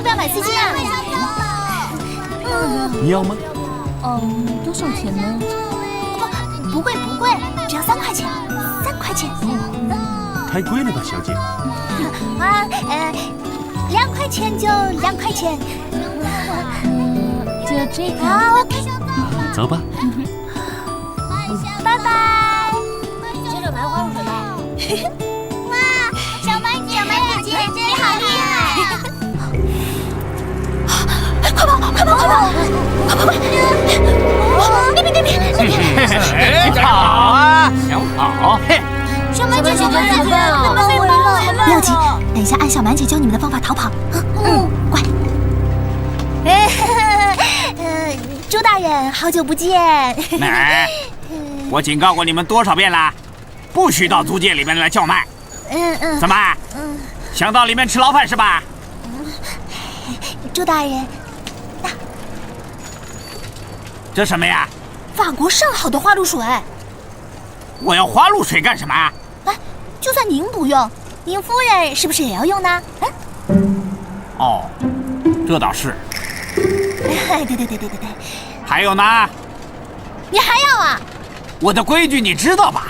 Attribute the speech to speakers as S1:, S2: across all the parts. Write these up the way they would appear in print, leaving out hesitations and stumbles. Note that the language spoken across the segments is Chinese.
S1: 要不要买丝巾啊？
S2: 你要吗？
S1: 多少钱呢？不贵，只要3块钱，3块钱。
S2: 太贵了吧，小姐。
S1: 2块钱就2块钱。
S3: 就这个。
S1: 好 ，OK。
S2: 走吧。
S1: 拜拜。接着买花露水吧。哇，小满姐姐真好厉害！快跑！别！
S4: 跑啊！想跑？嘿！
S1: 小满姐姐，不要急，等一下按小满姐教你们的方法逃跑。乖。朱大人，好久不见。
S4: 哎，我警告过你们多少遍了，不许到租界里面来叫卖。怎么？想到里面吃牢饭是吧？
S1: 朱大人，
S4: 这什么呀？
S1: 法国上好的花露水。
S4: 我要花露水干什么？
S1: 哎，就算您不用，您夫人是不是也要用呢？
S4: 哦，这倒是。
S1: 对。
S4: 还有呢？
S1: 你还要啊？
S4: 我的规矩你知道吧？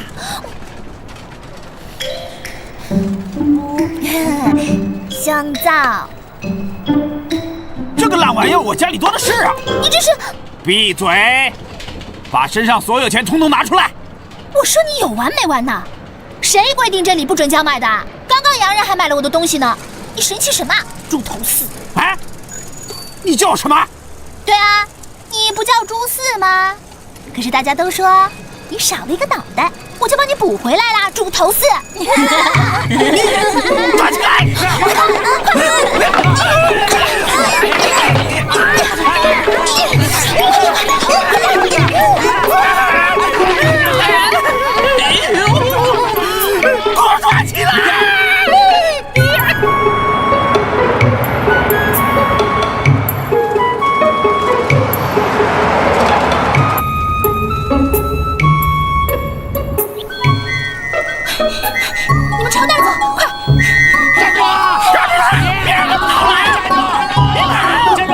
S1: 香皂。
S4: 这个烂玩意儿我家里多的是啊！
S1: 你这是……
S4: 闭嘴！把身上所有钱统统拿出来！
S1: 我说你有完没完呢？谁规定这里不准叫卖的？刚刚洋人还买了我的东西呢！你生气什么？猪头四！
S4: 哎，你叫什么？
S1: 对啊，你不叫猪四吗？可是大家都说你少了一个脑袋，我就帮你补回来啦，猪头四！
S4: 抓起来！给我抓起来！
S1: 你们朝那儿走，快！
S4: 站住！别让他们跑来！站住！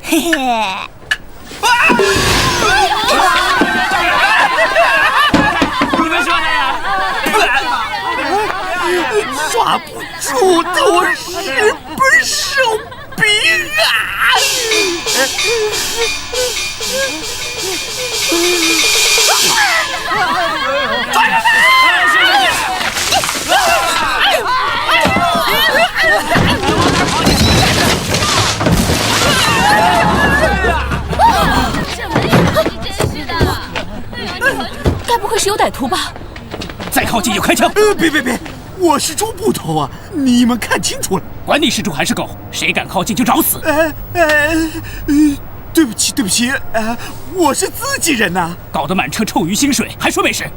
S1: 嘿嘿。
S4: 你们说的呀？抓不住的我是不是手柄啊？抓住他！
S3: 该不会是有歹徒吧？
S4: 再靠近就开枪！别！我是猪捕头啊！你们看清楚了！管你是猪还是狗，谁敢靠近就找死！对不起，我是自己人呐！搞得满车臭鱼腥水，还说没事？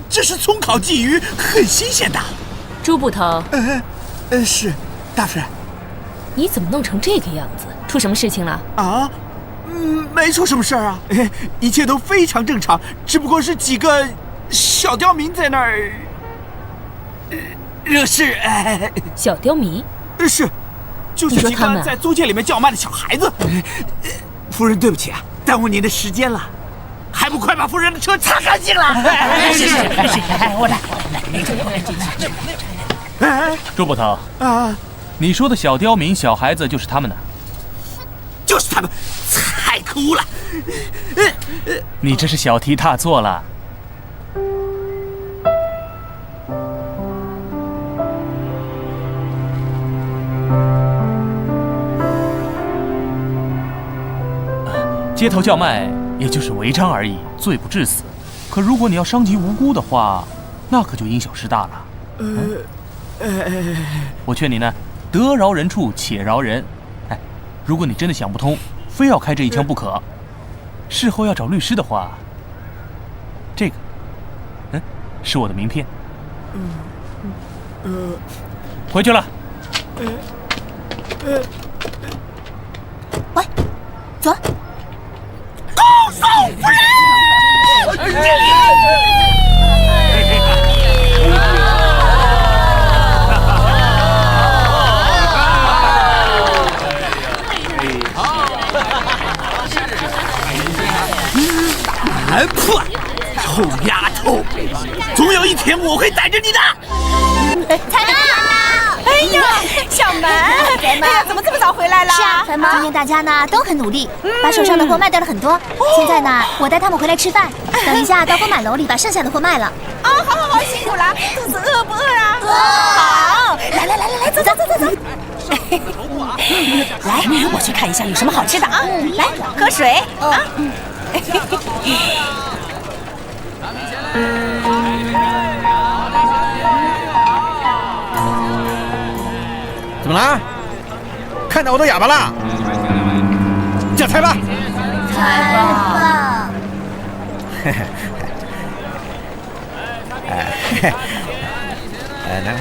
S4: 这是葱烤鲫鱼，很新鲜的。
S3: 朱捕头，
S4: 是，大夫人。
S3: 你怎么弄成这个样子？出什么事情了？
S4: 啊？没出什么事儿啊，一切都非常正常，只不过是几个小刁民在那儿惹事。
S3: 小刁民？
S4: 是，就是几个在租界里面叫卖的小孩子。夫人，对不起啊，耽误您的时间了，还不快把夫人的车擦干净了？是，我来。
S5: 朱捕头
S4: 啊，
S5: 你说的小刁民、小孩子就是他们呢？
S4: 就是他们，太可恶了！
S5: 你这是小题大做了。街头叫卖也就是违章而已，罪不至死。可如果你要伤及无辜的话，那可就因小失大了。我劝你呢，得饶人处且饶人。哎，如果你真的想不通，非要开这一枪不可，事后要找律师的话，这个，是我的名片。回去了。
S1: 喂，走。
S4: 公嫂夫人！蛮破，臭丫头！总有一天我会逮着你的。
S1: 彩妈！
S3: 哎呀，小门，哎呀，怎么这么早回来了？
S1: 是啊，今天大家呢都很努力，把手上的货卖掉了很多。现在呢，我带他们回来吃饭，等一下到丰满楼里把剩下的货卖了。
S3: 啊，好，辛苦了。肚子饿不饿啊？好，来，走。来，我去看一下有什么好吃的啊。来，喝水啊。
S6: 怎么了？看到我都哑巴了？叫菜吧。
S1: 彩爸，
S6: 来，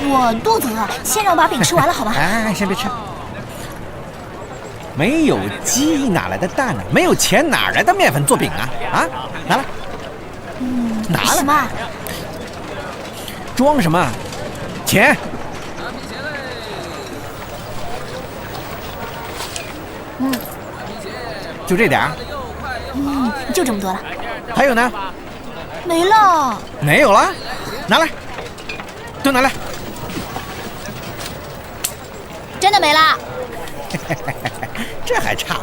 S1: 我肚子饿，先让我把饼吃完了，好吧？
S6: 哎，先别吃。没有鸡哪来的蛋呢？没有钱哪来的面粉做饼啊？啊，拿来。拿了。
S1: 什么？
S6: 装什么？钱。就这点儿？
S1: 就这么多了。
S6: 还有呢？
S1: 没了。
S6: 没有了？拿来，都拿来。
S1: 真的没了。
S6: 这还差不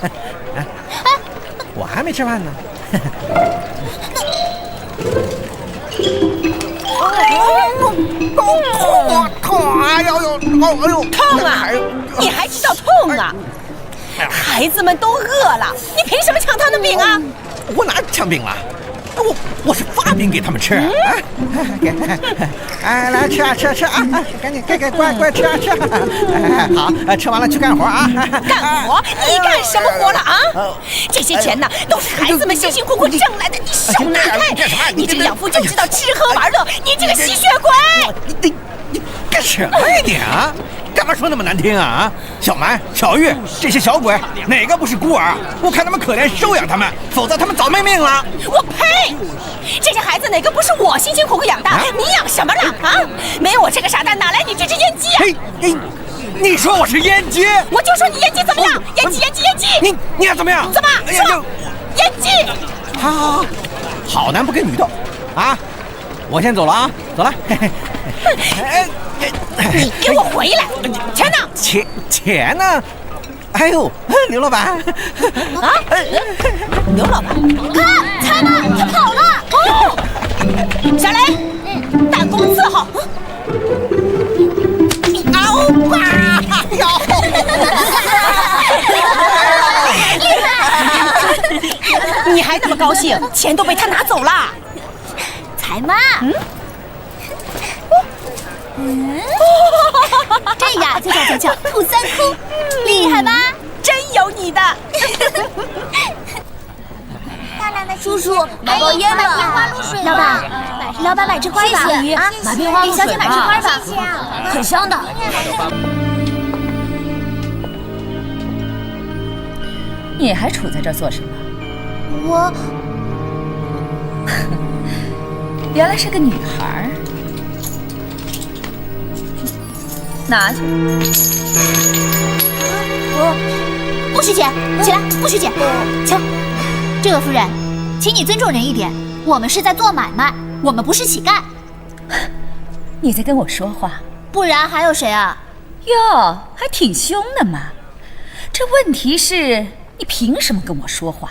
S6: 多。我还没吃饭呢。痛啊！哎呦，
S3: 痛啊！你还知道痛啊？孩子们都饿了，你凭什么抢他的饼啊？
S6: 我哪抢饼了？我是发饼给他们吃。哎，来吃啊，赶紧，乖吃啊。好，吃完了去干活啊。
S3: 干活？你干什么活了啊？这些钱呢，都是孩子们辛辛苦苦挣来的，你手拿开！你这个养父就知道吃喝玩乐，你这个吸血鬼！
S6: 你干什么呀你啊？干嘛说那么难听啊？小蛮、小玉这些小鬼，哪个不是孤儿？我看他们可怜，收养他们，否则他们早没命了。
S3: 我呸！这些孩子哪个不是我辛辛苦苦养大？你养什么了啊？没有我这个傻蛋，哪来你这只烟鸡啊？
S6: 你说我是烟鸡？
S3: 我就说你烟鸡怎么样？烟鸡！
S6: 你要怎么样？
S3: 怎么说？烟鸡！
S6: 好男不跟女斗啊！我先走了啊，走了。
S3: 你给我回来！钱呢？
S6: 钱呢？哎呦，刘老板！
S3: 啊，刘老板！
S1: 看，彩妈，他跑了！
S3: 哦，小雷，弹弓伺候。
S6: 嗷吧！
S1: 厉害！
S3: 你还那么高兴？钱都被他拿走了。
S1: 彩妈，这呀就叫吐三哭，厉害吧？
S3: 真有你的！
S1: 叔叔，买包烟吧，棉花露水。老板买支花吧，啊，
S3: 买棉花露水。
S1: 小姐买支花吧，
S3: 很香的。你还杵在这儿做什么？
S1: 我
S3: 原来是个女孩。拿去。
S1: 我不许捡，起来，不许捡，起来。这位夫人，请你尊重人一点，我们是在做买卖，我们不是乞丐。
S3: 你在跟我说话？
S1: 不然还有谁啊？
S3: 哟，还挺凶的嘛。这问题是，你凭什么跟我说话？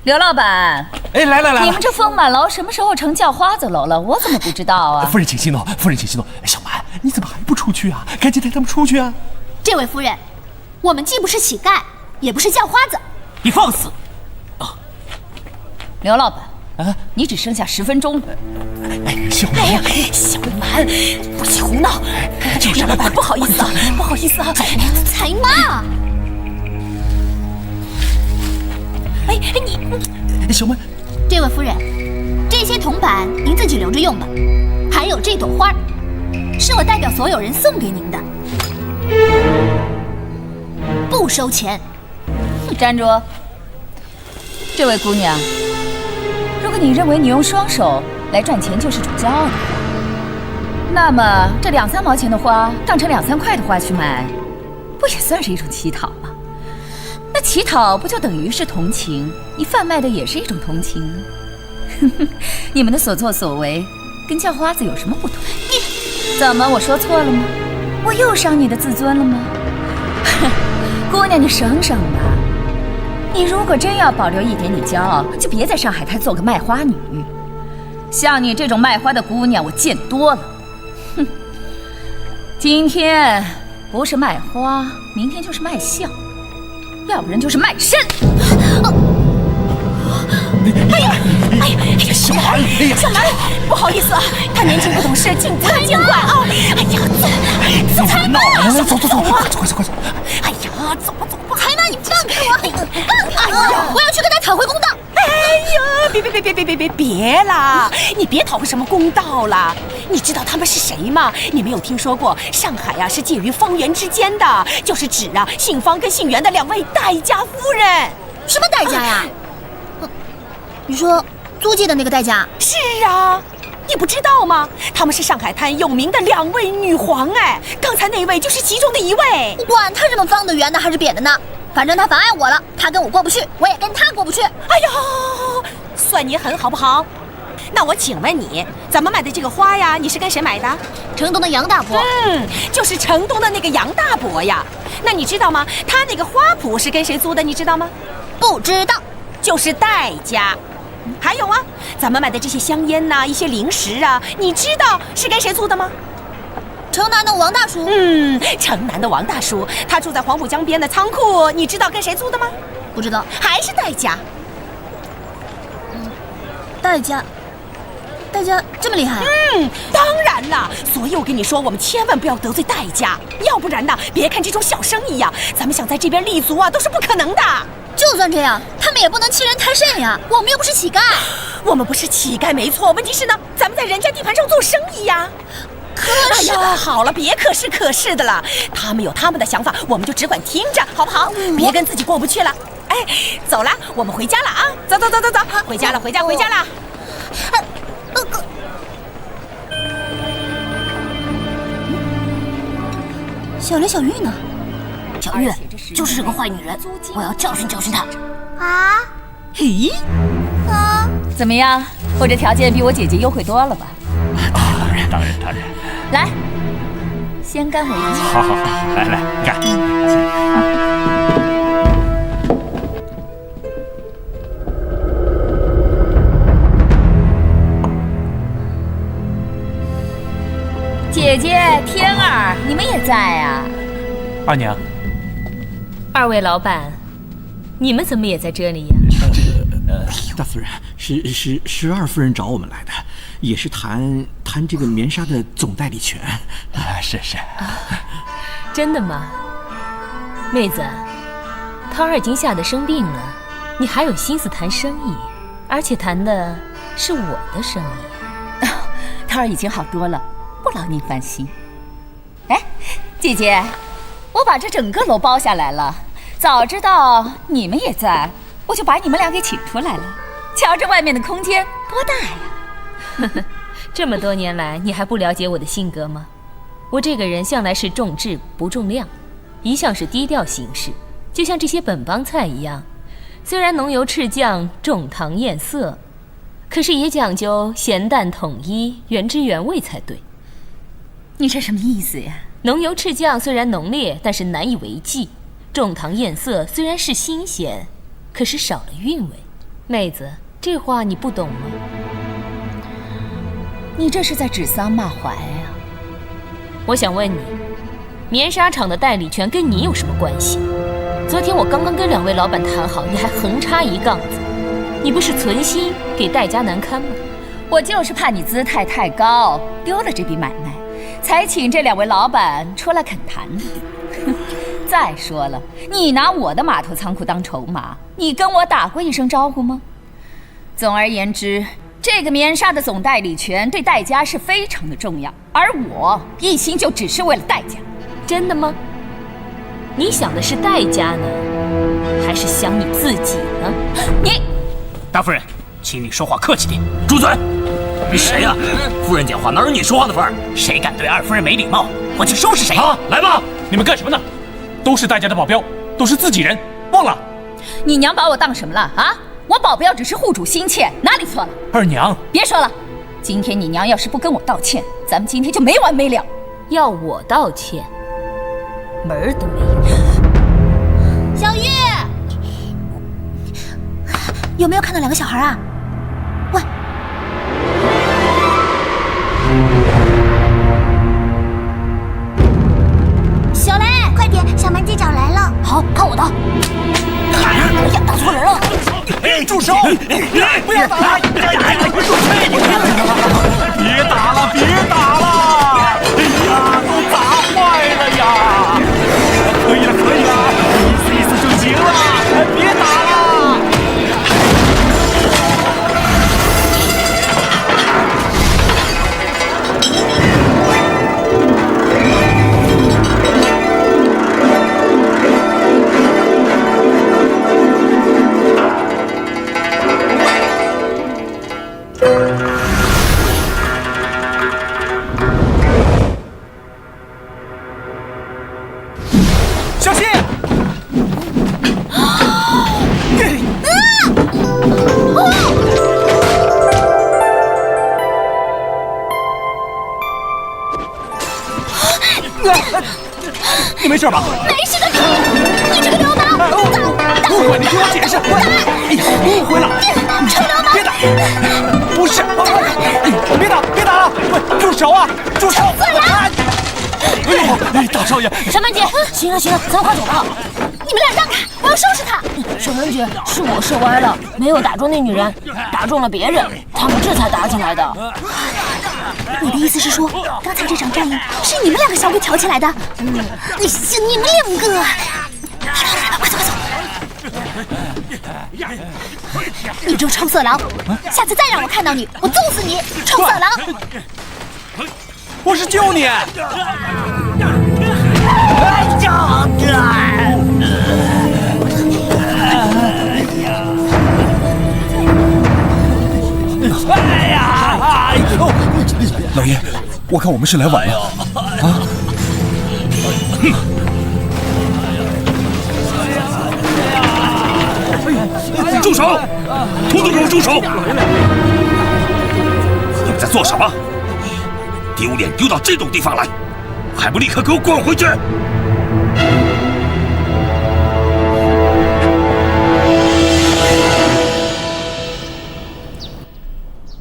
S3: 刘老板，
S5: 哎，来，
S3: 你们这丰满楼什么时候成叫花子楼了？我怎么不知道啊？
S2: 夫人请息怒，小蛮，你怎么还不出去啊？赶紧带他们出去啊！
S1: 这位夫人，我们既不是乞丐，也不是叫花子。
S4: 你放肆！
S3: 刘老板，啊，你只剩下10分钟。
S2: 小蛮，
S3: 哎呀，小蛮，不许胡闹！就是老板，不好意思啊，不好意思啊。
S1: 才嘛！
S3: 哎，你
S2: 小蛮，
S1: 这位夫人，这些铜板您自己留着用吧。还有这朵花，是我代表所有人送给您的，不收钱。
S3: 站住！这位姑娘，如果你认为你用双手来赚钱就是种骄傲的话，那么这2、3毛钱的花当成2、3块的花去卖，不也算是一种乞讨吗？那乞讨不就等于是同情？你贩卖的也是一种同情。你们的所作所为跟叫花子有什么不同？你怎么我说错了吗？我又伤你的自尊了吗？姑娘，你省省吧。你如果真要保留一点点骄傲，就别在上海滩做个卖花女。像你这种卖花的姑娘，我见多了。哼，今天不是卖花，明天就是卖笑，要不然就是卖身。哎呀，小蛮，小蛮，不好意思啊，他年轻不懂事，进餐见惯啊。哎呀，走，才嘛，
S2: 走，快走！
S3: 哎呀，走吧。
S1: 才嘛，你放开我！哎呀，我要去跟他讨回公道。
S3: 哎呀，别啦！你别讨回什么公道了。你知道他们是谁吗？你没有听说过上海呀是介于方圆之间的，就是指啊姓方跟姓袁的2位代家夫人。
S1: 什么代家呀？你说租界的那个代家？
S3: 是啊，你不知道吗？他们是上海滩有名的2位女皇哎，刚才那位就是其中的1位。
S1: 我管他什么方的、圆的还是扁的呢，反正他妨碍我了，他跟我过不去，我也跟他过不去。
S3: 哎呀，算你狠好不好？那我请问你，咱们买的这个花呀，你是跟谁买的？
S1: 城东的杨大伯。
S3: 就是城东的那个杨大伯呀。那你知道吗？他那个花圃是跟谁租的？你知道吗？
S1: 不知道，
S3: 就是代家。还有啊，咱们买的这些香烟呐，一些零食啊，你知道是跟谁租的吗？
S1: 城南的王大叔。
S3: 城南的王大叔，他住在黄浦江边的仓库，你知道跟谁租的吗？
S1: 不知道，
S3: 还是代家。
S1: 代家这么厉害啊？
S3: 当然了，所以我跟你说，我们千万不要得罪代家，要不然呢，别看这种小生意呀，咱们想在这边立足啊，都是不可能的。
S1: 就算这样，他们也不能欺人太甚呀！我们又不是乞丐。
S3: 我们不是乞丐没错，问题是呢，咱们在人家地盘上做生意呀。
S1: 可是，
S3: 哎呀，好了，别可是可是的了，他们有他们的想法，我们就只管听着，好不好？别跟自己过不去了。哎，走了，我们回家了啊！走，回家了，回家了。
S1: 小雷、小玉呢？小玉就是个坏女人，我要教训教训她。啊？
S3: 嘿，怎么样？我这条件比我姐姐优惠多了吧？
S5: 当然。
S3: 来，先干为敬。
S5: 好，来，干。
S3: 姐姐、天儿，你们也在啊？
S5: 二娘
S7: 2位老板，你们怎么也在这里呀？
S4: 大夫人，是二夫人找我们来的，也是谈这个棉纱的总代理权。
S2: 是。
S7: 真的吗？妹子，涛儿已经吓得生病了，你还有心思谈生意，而且谈的是我的生意。
S3: 涛儿已经好多了，不劳您烦心。哎，姐姐，我把这整个楼包下来了，早知道你们也在，我就把你们俩给请出来了。瞧这外面的空间多大呀！
S7: 这么多年来，你还不了解我的性格吗？我这个人向来是重质不重量，一向是低调行事，就像这些本帮菜一样，虽然浓油赤酱、重糖艳色，可是也讲究咸淡统一、原汁原味才对。
S3: 你这什么意思呀？
S7: 浓油赤酱虽然浓烈，但是难以为继；重糖艳色虽然是新鲜，可是少了韵味。妹子，这话你不懂吗？
S3: 你这是在指桑骂槐呀！
S7: 我想问你，棉纱厂的代理权跟你有什么关系？昨天我刚刚跟2位老板谈好，你还横插一杠子。你不是存心给戴家难堪吗？
S3: 我就是怕你姿态太高，丢了这笔买卖，才请这2位老板出来恳谈的。再说了，你拿我的码头仓库当筹码，你跟我打过一声招呼吗？总而言之，这个棉纱的总代理权对戴家是非常的重要，而我一心就只是为了戴家。
S7: 真的吗？你想的是戴家呢，还是想你自己呢？
S3: 你，
S4: 大夫人，请你说话客气点。住嘴！你谁呀？夫人讲话哪有你说话的份儿？谁敢对二夫人没礼貌，我去收拾谁！
S5: 好，来吧！你们干什么呢？都是戴家的保镖，都是自己人，忘了？
S3: 你娘把我当什么了啊？我保镖只是护主心切，哪里错了？
S5: 二娘，
S3: 别说了，今天你娘要是不跟我道歉，咱们今天就没完没了。
S7: 要我道歉，门儿都没有。
S1: 小玉，有没有看到2个小孩啊？喂，小雷，快点，小蛮姐找来了。好，看我的。哎呀，打错人了！
S4: 哎，住手！不要打！别打了，别打了！哎呀，都砸坏了呀！可以了，可以了，意思就行了，别打了。小心！你没事吧？
S1: 没事的，你这个流氓！
S4: 误会，你听我解释。哎呀，误会了！
S1: 臭流氓！
S4: 别打！不是，别打！别打了！喂，住手啊！住手！哎呦，大少爷，
S1: 小蛮姐，行了行了，咱快走吧。你们俩让开，我要收拾他。
S8: 小蛮姐，是我射歪了，没有打中那女人，打中了别人，他们这才打起来的。
S1: 你的意思是说，刚才这场战役是你们2个小鬼挑起来的？你们2个！好了，快走快走！你这臭色狼，下次再让我看到你，我揍死你！臭色狼！
S4: 我是救你。哎呀！哎呦！
S2: 老爷，我看我们是来晚了啊！
S9: 住手！统统给我住手！你们在做什么？丢脸丢到这种地方来，还不立刻给我滚回去！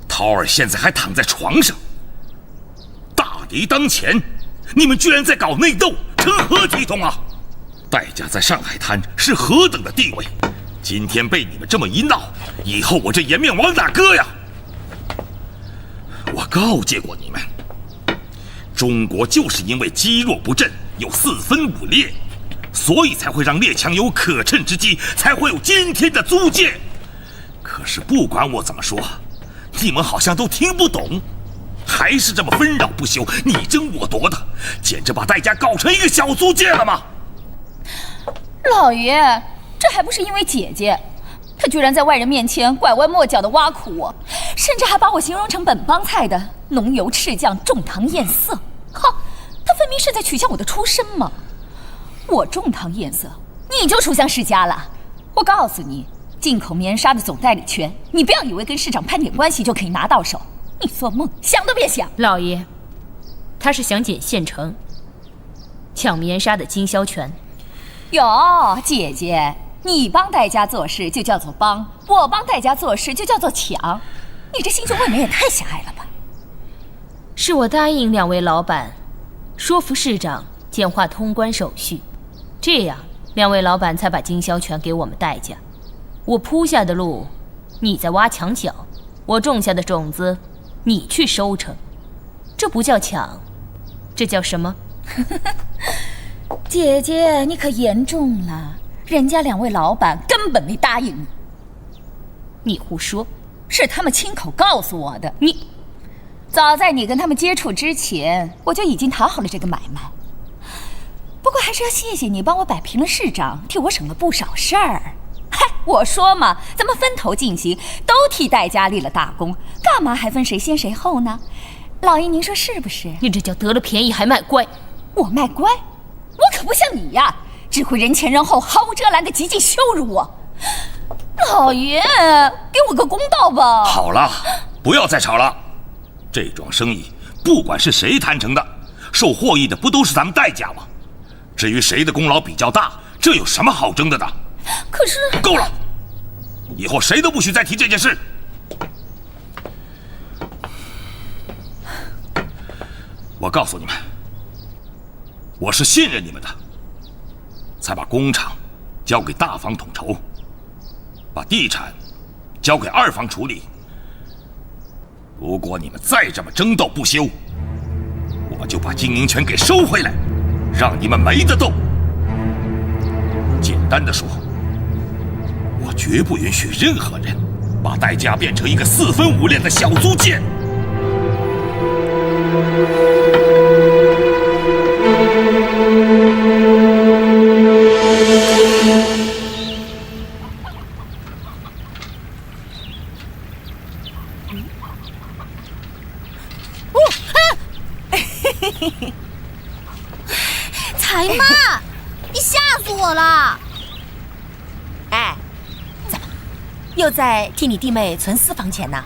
S9: 涛儿现在还躺在床上，大敌当前，你们居然在搞内斗，成何体统啊！戴家在上海滩是何等的地位，今天被你们这么一闹，以后我这颜面往哪搁呀？我告诫过你们，中国就是因为积弱不振，有4分5裂，所以才会让列强有可乘之机，才会有今天的租界。可是不管我怎么说，你们好像都听不懂，还是这么纷扰不休，你争我夺的，简直把戴家搞成一个小租界了吗？
S3: 老爷，这还不是因为姐姐，她居然在外人面前拐弯抹角地挖苦我，甚至还把我形容成本帮菜的浓油赤酱、重糖艳色。哈，她分明是在取笑我的出身嘛！我重糖艳色，你就书香世家了。我告诉你，进口棉纱的总代理权，你不要以为跟市长攀点关系就可以拿到手，你做梦，想都别想！
S7: 老爷，他是想捡现成，抢棉纱的经销权。
S3: 哟，姐姐，你帮戴家做事就叫做帮，我帮戴家做事就叫做抢，你这心胸未免也太狭隘了吧？
S7: 是我答应2位老板，说服市长简化通关手续，这样2位老板才把经销权给我们戴家。我铺下的路，你在挖墙脚，我种下的种子，你去收成，这不叫抢，这叫什么？
S3: 姐姐，你可严重了，人家2位老板根本没答应你。
S7: 你胡说，
S3: 是他们亲口告诉我的。早在你跟他们接触之前，我就已经谈好了这个买卖。不过还是要谢谢你帮我摆平了市长，替我省了不少事儿。嗨，我说嘛，咱们分头进行，都替戴家立了大功，干嘛还分谁先谁后呢？老爷，您说是不是？
S7: 你这叫得了便宜还卖乖。
S3: 我卖乖？我可不像你呀，只会人前人后毫无遮拦的极尽羞辱我。老爷，给我个公道吧！
S9: 好了，不要再吵了。这桩生意不管是谁谈成的，受获益的不都是咱们戴家吗？至于谁的功劳比较大，这有什么好争的呢？
S3: 可是
S9: 够了，以后谁都不许再提这件事。我告诉你们，我是信任你们的，才把工厂交给大方统筹，把地产交给二方处理。如果你们再这么争斗不休，我就把经营权给收回来，让你们没得斗。简单的说，我绝不允许任何人把戴家变成一个4分5裂的小租界。
S1: 财妈，你吓死我了！
S8: 哎，怎么又在替你弟妹存私房钱呢？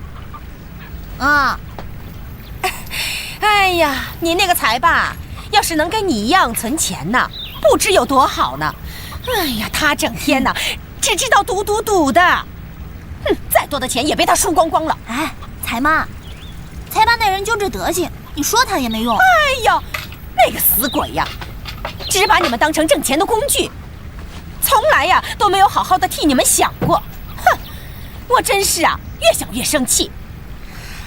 S1: 啊！
S8: 哎呀，你那个财爸要是能跟你一样存钱呢，不知有多好呢。哎呀，他整天呢只知道赌的，再多的钱也被他输光光了。
S1: 哎，财妈，财爸那人就这德行，你说他也没用。
S8: 哎呦，那个死鬼呀，只把你们当成挣钱的工具，从来呀都没有好好的替你们想过。哼，我真是啊，越想越生气。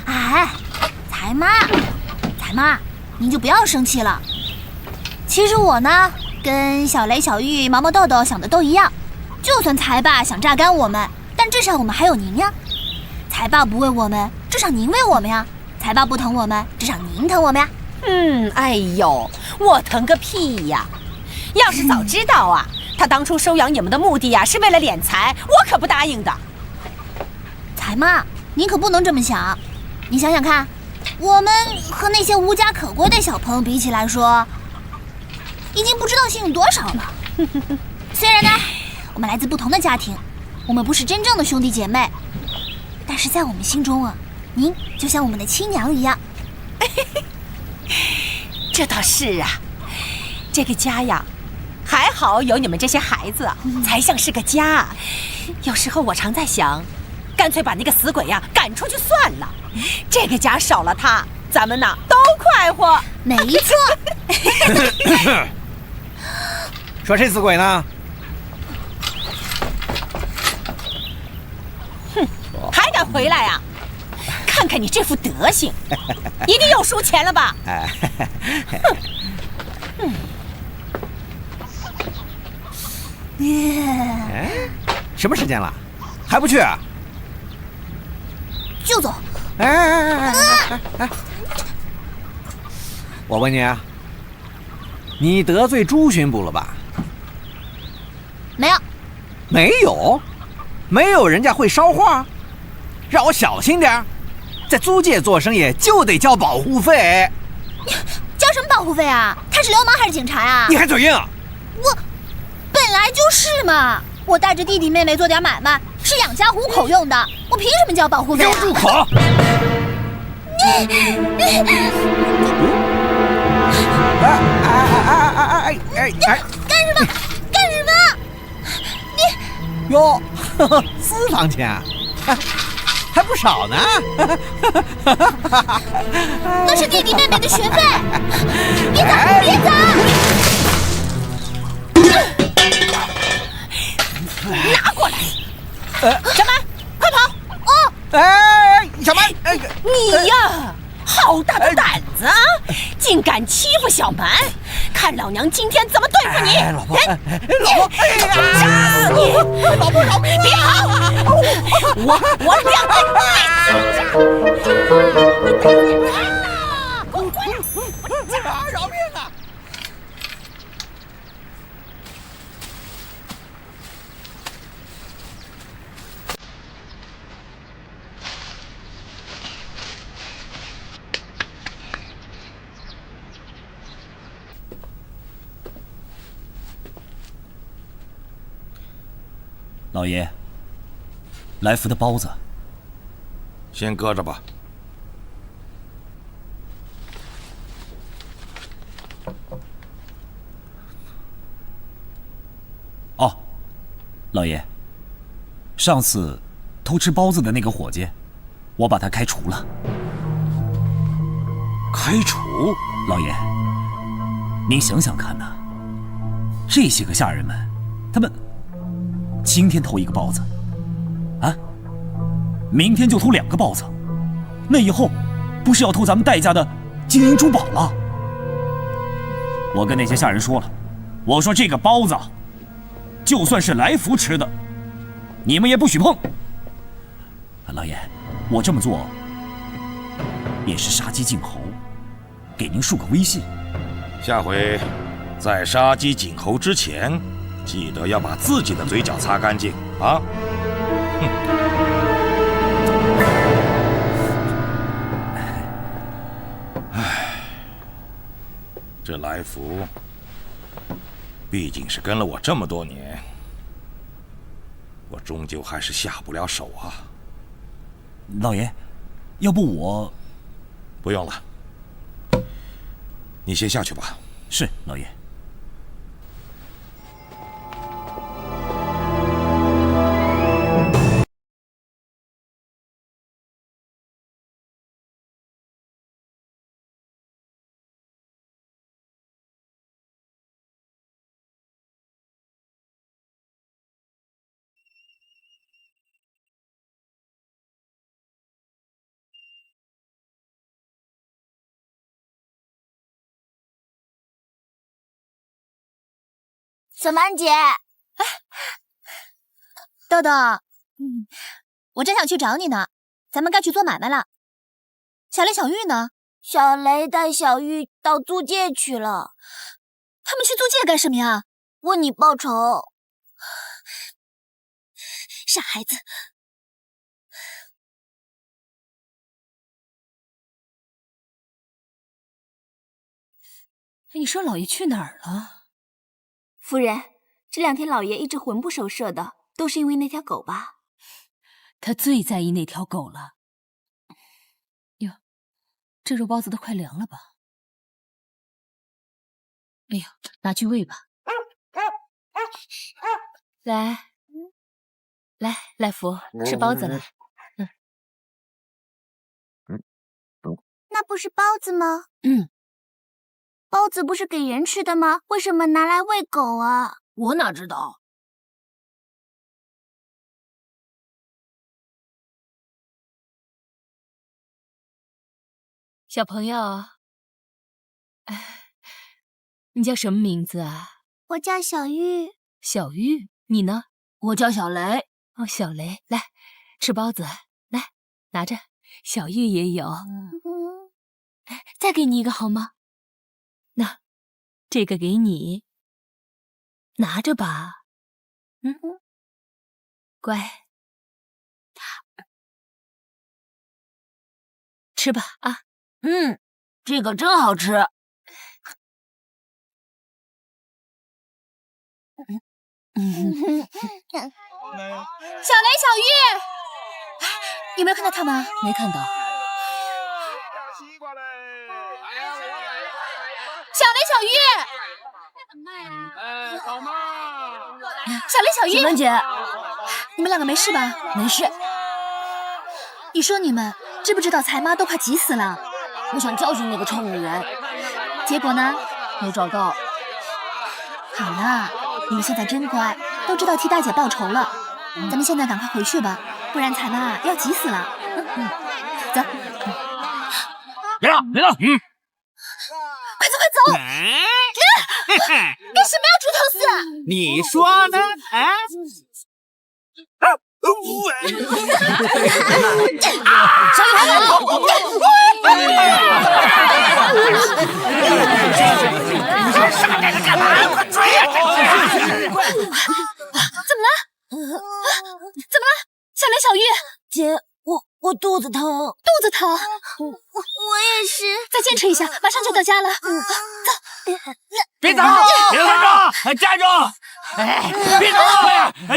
S1: 哎，财妈，您就不要生气了。其实我呢，跟小雷、小玉、毛毛豆豆想的都一样。就算财爸想榨干我们，但至少我们还有您呀。财爸不为我们，至少您为我们呀。财爸不疼我们，至少您疼我们呀。
S8: 哎呦，我疼个屁呀！要是早知道啊，他当初收养你们的目的呀，是为了敛财，我可不答应的。
S1: 财妈，您可不能这么想。你想想看，我们和那些无家可归的小朋友比起来说，已经不知道幸运多少了。虽然呢，我们来自不同的家庭，我们不是真正的兄弟姐妹，但是在我们心中啊，您就像我们的亲娘一样。
S8: 这倒是啊，这个家呀，还好有你们这些孩子，才像是个家。有时候我常在想，干脆把那个死鬼呀赶出去算了，这个家少了他，咱们呐都快活。
S1: 没错。
S6: 说谁死鬼呢？
S8: 还敢回来啊？看看你这副德行，一定又输钱了吧？
S6: 什么时间了，还不去啊？
S1: 就走。
S6: 我问你啊，你得罪朱巡捕了吧？
S1: 没有。
S6: 没有？没有人家会捎话？让我小心点儿。在租界做生意就得交保护费。
S1: 交什么保护费啊？他是流氓还是警察呀？
S6: 你还嘴硬啊？
S1: 我本来就是嘛，我带着弟弟妹妹做点买卖，是养家糊口用的，我凭什么交保护费啊？
S6: 给我住口！
S1: 干什么？干什么？
S6: 你哟，私房钱啊，还不少呢。
S1: 那是弟弟妹妹的学费。别走，别走！
S8: 拿过来！小满，快跑！
S6: 哎，小蛮，
S8: 你呀，好大的胆子啊！竟敢欺负小蛮，看老娘今天怎么对付你！
S6: 老婆，老婆，
S8: 扎死你！
S6: 老婆，饶命！
S8: 别跑！我两个
S6: 饶命啊！
S2: 老爷，来福的包子，
S9: 先搁着吧。
S2: 哦，老爷，上次偷吃包子的那个伙计，我把他开除了。
S9: 开除？
S2: 老爷，您想想看呐，这些个下人们，他们今天偷一个包子，啊，明天就偷2个包子，那以后不是要偷咱们戴家的金银珠宝了？我跟那些下人说了，我说这个包子，就算是来福吃的，你们也不许碰。老爷，我这么做也是杀鸡儆猴，给您树个威信。
S9: 下回在杀鸡儆猴之前，记得要把自己的嘴角擦干净啊！哼。唉，这来福毕竟是跟了我这么多年，我终究还是下不了手啊。
S2: 老爷，要不我……
S9: 不用了，你先下去吧。
S2: 是，老爷。
S1: 小蛮姐，豆豆，我正想去找你呢，咱们该去做买卖了。小雷、小玉呢？小雷带小玉到租界去了。他们去租界干什么呀？问你报仇。傻孩子。
S7: 你说老爷去哪儿了？
S1: 夫人，这2天老爷一直魂不守舍的，都是因为那条狗吧？
S7: 他最在意那条狗了。哟，这肉包子都快凉了吧？哎呦，拿去喂吧。来福，吃包子来。
S1: 那不是包子吗？包子不是给人吃的吗？为什么拿来喂狗啊？
S8: 我哪知道？
S7: 小朋友，你叫什么名字啊？
S1: 我叫小玉。
S7: 小玉，你呢？
S8: 我叫小雷。
S7: 哦，小雷，来吃包子，来拿着。小玉也有。再给你一个好吗？那这个给你，拿着吧。乖，吃吧啊。
S8: 这个真好吃。
S1: 小雷、小玉，有没有看到他们？
S7: 没看到。
S1: 小雷、小玉，小雷、小玉，
S8: 小蛮姐，
S1: 你们2个没事吧？
S8: 没事。
S1: 你说你们知不知道财妈都快急死了？
S8: 我想教训那个臭女人，
S1: 结果呢？
S8: 没找到。
S1: 好了，你们现在真乖，都知道替大姐报仇了。咱们现在赶快回去吧，不然财妈要急死了。走，
S2: 别闹，别闹，
S1: 快走快走！干什么呀，猪头四？
S4: 你说呢？哎，
S1: 傻呆着干嘛？快追呀！怎么了？怎么了？小雷、小玉，
S10: 姐，我肚子疼。
S1: 肚子疼？我也是。再坚持一下，马上就到家了。走。
S2: 别走！别走！站住！哎，别走！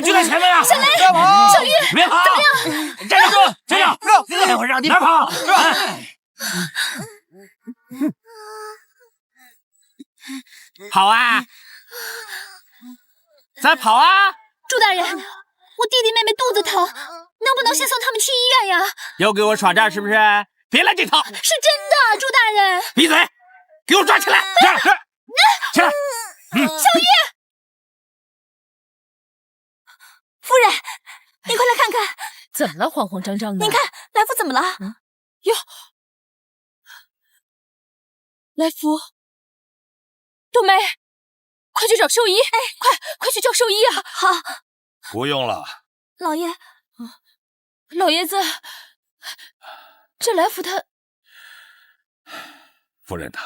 S2: 就在前面呀！
S1: 小雷，
S2: 别跑！
S1: 小玉，
S2: 别跑！
S1: 怎么样？
S2: 站住！站住！待会儿让你哪跑？
S4: 跑啊！再跑啊！
S1: 朱大人，我弟弟妹妹肚子疼，能不能先送他们去医院呀？
S4: 又给我耍诈是不是？别来这套！
S1: 是真的，朱大人。
S4: 闭嘴！给我抓起来！起来！
S1: 小玉，
S10: 夫人，你快来看看，
S7: 怎么了？慌慌张张的。
S10: 您看来福怎么了？
S7: 哟，来福，冬梅，快去找兽医！哎，快去叫兽医啊！
S10: 好，
S9: 不用了。
S10: 老爷，
S7: 老爷子，这来福他……
S9: 夫人呐，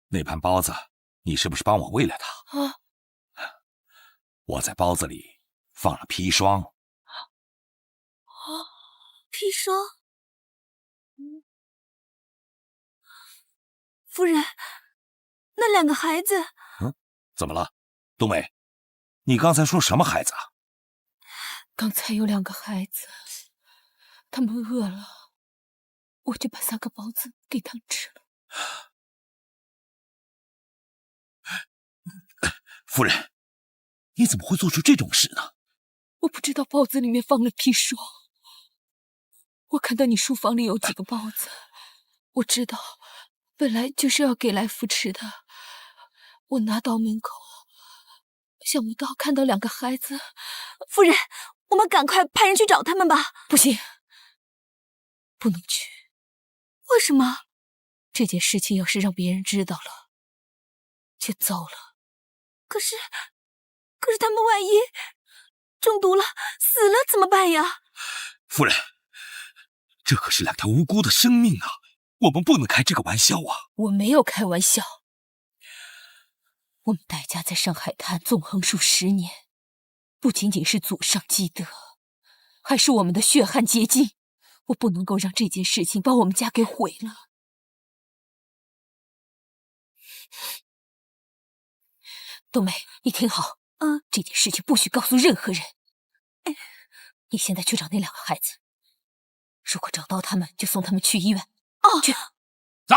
S9: 那盘包子你是不是帮我喂了它？
S7: 啊，
S9: 我在包子里放了砒霜。
S10: 砒霜。夫人，那两个孩子……
S9: 怎么了，冬梅？你刚才说什么孩子啊？
S7: 刚才有2个孩子，他们饿了，我就把3个包子给他们吃了。
S9: 夫人，你怎么会做出这种事呢？
S7: 我不知道包子里面放了砒霜。我看到你书房里有几个包子，我知道本来就是要给来福吃的。我拿到门口，想不到看到2个孩子。
S10: 夫人，我们赶快派人去找他们吧。
S7: 不行，不能去。
S10: 为什么？
S7: 这件事情要是让别人知道了，就糟了。
S10: 可是他们万一中毒了、死了怎么办呀？
S9: 夫人，这可是2条无辜的生命啊！我们不能开这个玩笑啊！
S7: 我没有开玩笑。我们戴家在上海滩纵横数10年，不仅仅是祖上积德，还是我们的血汗结晶。我不能够让这件事情把我们家给毁了。冬梅，你听好，这件事情不许告诉任何人。你现在去找那2个孩子，如果找到他们，就送他们去医院。
S10: 哦，
S2: 去，走，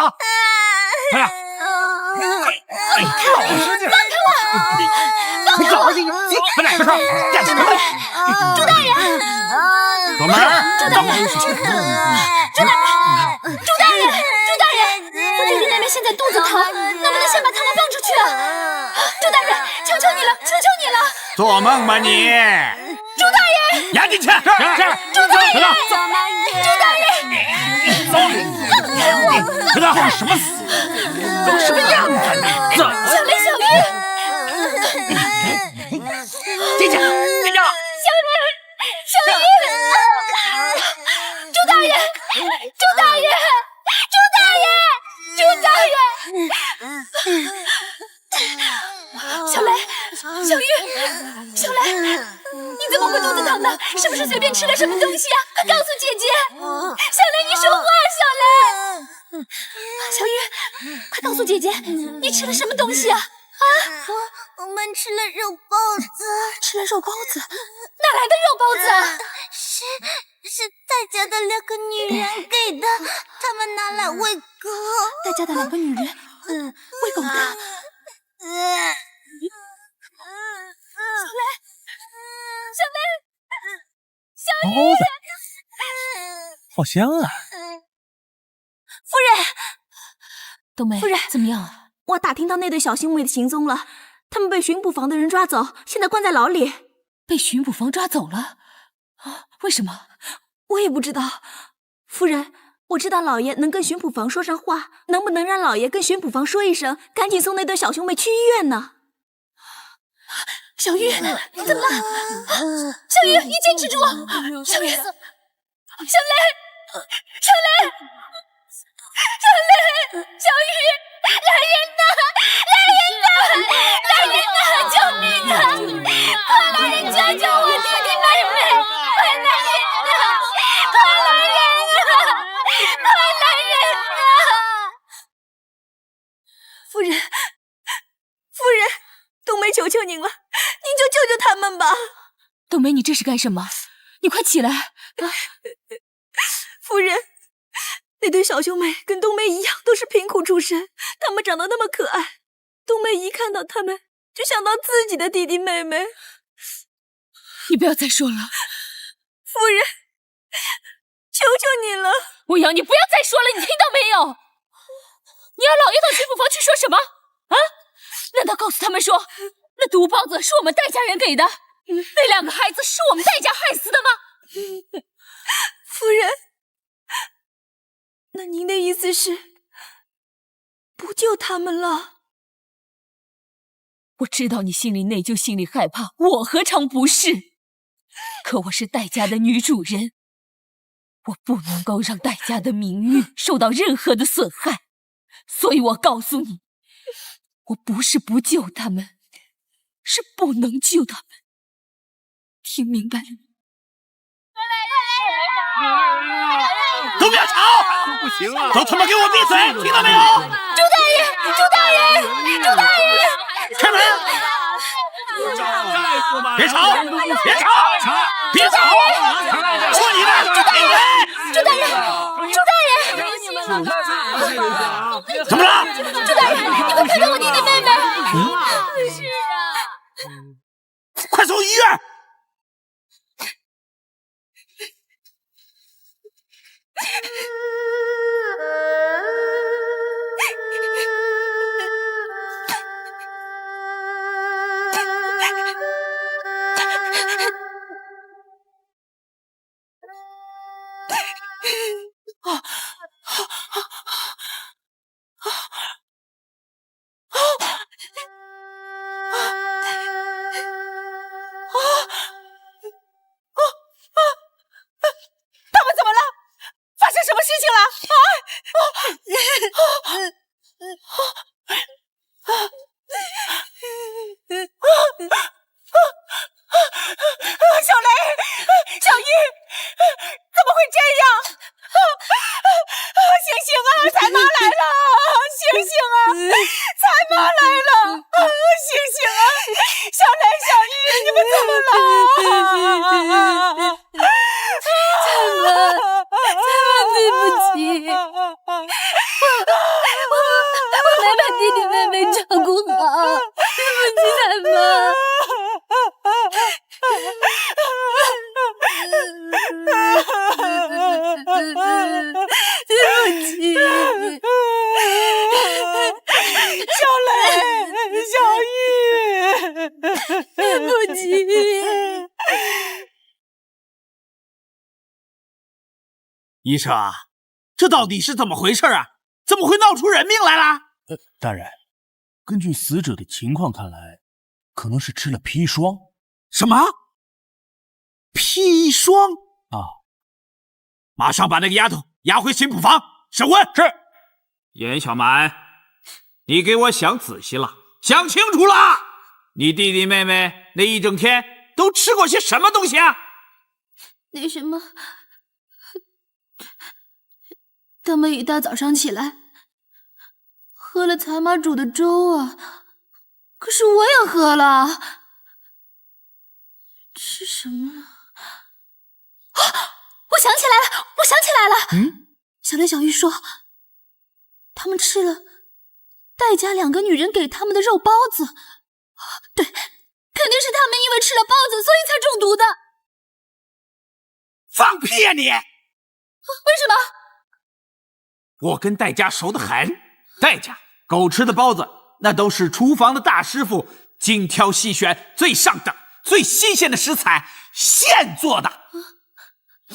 S2: 快点！
S10: 放开我！
S2: 你走，快点，快点，站起来！
S1: 朱大人，
S2: 左门，
S1: 朱大人，我弟弟妹妹现在肚子疼，能不能先把他们放出去啊？朱大人，求求你了，求求你了！
S4: 做梦吧你！
S1: 朱大人，
S2: 押进去！
S1: 朱大人，朱大人，放开我！
S2: 知道什么死？都什么样子？走！
S1: 小雷、小玉，
S2: 进去！进去！
S1: 小玉，朱大人，朱大人，朱大人，朱大人！小雷，小玉，小雷，你怎么会肚子疼呢？是不是随便吃了什么东西啊？快告诉姐姐！小雷，你说话，小雷！小玉，快告诉姐姐，你吃了什么东西啊？
S10: 我们吃了肉包子。
S1: 吃了肉包子？哪来的肉包子啊？
S10: 是戴家的2个女人给的，他们拿来喂狗。
S1: 戴家的2个女人，喂狗的。小雷，
S5: 好香啊！
S10: 夫人，
S7: 冬梅，
S10: 夫人
S7: 怎么样啊？
S10: 我打听到那对小兄妹的行踪了，他们被巡捕房的人抓走，现在关在牢里。
S7: 被巡捕房抓走了？啊？为什么？
S10: 我也不知道。夫人，我知道老爷能跟巡捕房说上话，能不能让老爷跟巡捕房说一声，赶紧送那对小兄妹去医院呢？小玉，你怎么了？小玉，你坚持住！小玉，小雷，小雷，小雷，小玉，来人呐！来人呐！来人呐！救命啊！快来人救救我弟弟妹妹！快来人呐！快来人呐！快来人呐！夫人，夫人，冬梅求求您了，您就救救他们吧。
S3: 冬梅，你这是干什么？你快起来！
S10: 夫人，那对小兄妹跟冬梅一样，都是贫苦出身，他们长得那么可爱，冬梅一看到他们就想到自己的弟弟妹妹。
S3: 你不要再说了，
S10: 夫人，求求你了！
S3: 我要你不要再说了，你听到没有？你要老爷到巡捕房去说什么？啊？难道告诉他们说，那毒包子是我们戴家人给的？那2个孩子是我们戴家害死的吗？
S10: 夫人，那您的意思是不救他们了？
S3: 我知道你心里内疚，心里害怕，我何尝不是？可我是戴家的女主人，我不能够让戴家的名誉受到任何的损害，所以我告诉你，我不是不救他们，是不能救他们，听明白了吗？
S4: 都不要吵！不行啊！都他妈给我闭嘴！听到没有？
S10: 朱大人，朱大人，朱大人！
S4: 开门！别吵！别吵！别吵！说你的！
S10: 朱大人，朱大人！
S4: 怎么了？
S10: 朱大人，你快看看我弟弟妹妹！是啊，
S4: 快送医院！医生啊，这到底是怎么回事啊？怎么会闹出人命来了？
S5: 大人，根据死者的情况看来，可能是吃了砒霜。
S4: 什么？砒霜
S5: 啊！
S4: 马上把那个丫头押回巡捕房审问。
S5: 是。
S4: 严小满，你给我想仔细了，想清楚了，你弟弟妹妹那一整天都吃过些什么东西啊？
S10: 那什么，他们一大早上起来喝了财妈煮的粥啊，可是我也喝了。吃什么啊？我想起来了，我想起来了。小雷、小玉说，他们吃了戴家2个女人给他们的肉包子。对，肯定是他们因为吃了包子，所以才中毒的。
S4: 放屁呀你！
S10: 为什么？
S4: 我跟戴家熟得很，戴家狗吃的包子，那都是厨房的大师傅精挑细选最上等、最新鲜的食材现做的。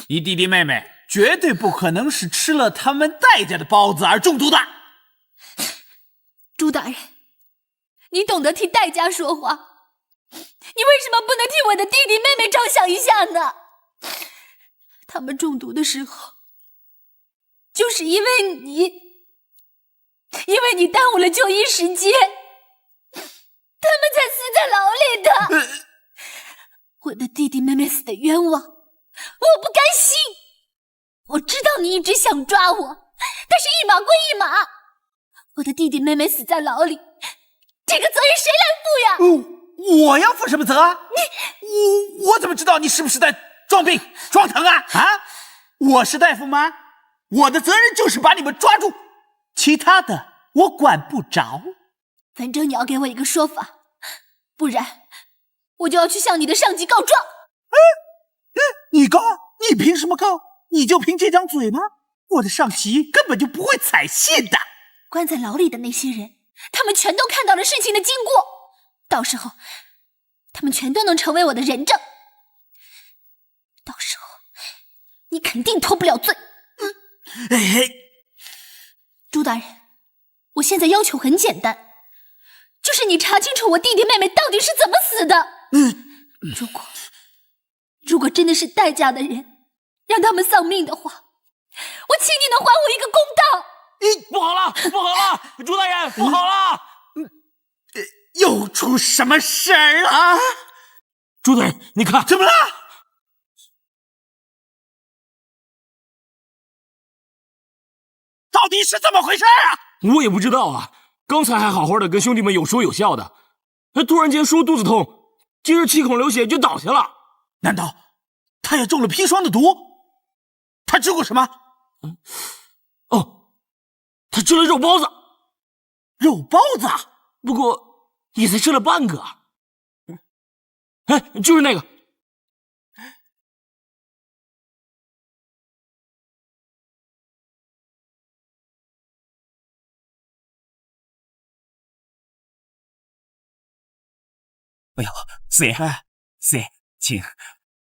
S4: 你弟弟妹妹绝对不可能是吃了他们戴家的包子而中毒的。
S10: 朱大人，你懂得替戴家说话，你为什么不能替我的弟弟妹妹着想一下呢？他们中毒的时候，就是因为你耽误了就医时间，他们才死在牢里的。我的弟弟妹妹死的冤枉，我不甘心。我知道你一直想抓我，但是一码归一码。我的弟弟妹妹死在牢里，这个责任谁来负呀？
S4: 我要负什么责啊？我怎么知道你是不是在装病装疼啊？我是大夫吗？我的责任就是把你们抓住，其他的我管不着。
S10: 反正你要给我一个说法，不然我就要去向你的上级告状。
S4: 你告？你凭什么告？你就凭这张嘴吗？我的上级根本就不会采信的。
S10: 关在牢里的那些人，他们全都看到了事情的经过，到时候他们全都能成为我的人证，到时候你肯定脱不了罪。朱大人，我现在要求很简单，就是你查清楚我弟弟妹妹到底是怎么死的。如果真的是戴家的人让他们丧命的话，我请你能还我一个公道。
S5: 不好了，不好了，朱大人，不好了！
S4: 又出什么事儿了？
S5: 朱大人，你看，
S4: 怎么了？到底是怎么回事啊？
S5: 我也不知道啊，刚才还好好的跟兄弟们有说有笑的，突然间说肚子痛，接着气孔流血就倒下了。
S4: 难道他也中了砒霜的毒？他吃过什么？
S5: 他吃了肉包子。
S4: 肉包子？
S5: 不过也才吃了半个。就是那个。
S2: 哎呦，四爷，四爷，请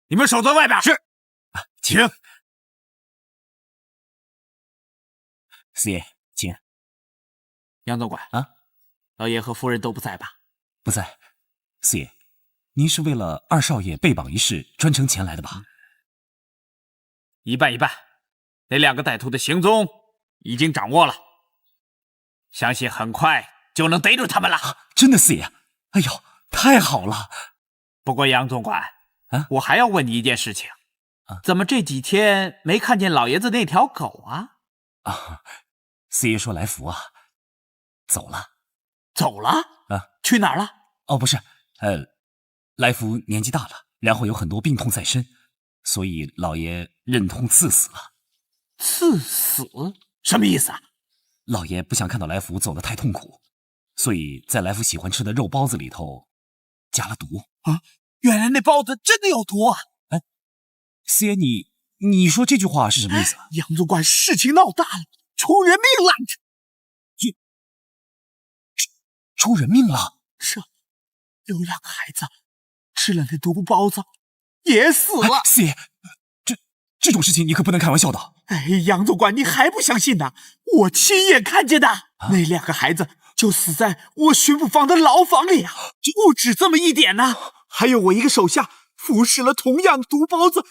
S4: 你们守在外边。是，请。
S2: 四爷，请。
S4: 杨总管啊，老爷和夫人都不在吧？
S2: 不在。四爷，您是为了二少爷被绑一事专程前来的吧？
S4: 一半一半。那两个歹徒的行踪已经掌握了，相信很快就能逮住他们了。
S2: 真的，四爷？哎呦，太好了！
S4: 不过杨总管我还要问你一件事情，怎么这几天没看见老爷子那条狗啊？
S2: 四爷说来福啊，走了。
S4: 走了？去哪儿了？
S2: 不是，来福年纪大了，然后有很多病痛在身，所以老爷忍痛赐死了。
S4: 赐死？什么意思啊？
S2: 老爷不想看到来福走得太痛苦，所以在来福喜欢吃的肉包子里头加了毒。
S4: 原来那包子真的有毒啊！
S2: 四爷，你说这句话是什么意思啊？
S4: 杨总管，事情闹大了，出人命了！
S2: 出人命了？
S4: 是，有两个孩子吃了那毒包子，也死了。
S2: 四爷，这种事情你可不能开玩笑的。
S4: 杨总管，你还不相信呢？我亲眼看见的，那两个孩子就死在我巡捕房的牢房里啊！不止这么一点呢，还有我一个手下服食了同样的毒包子，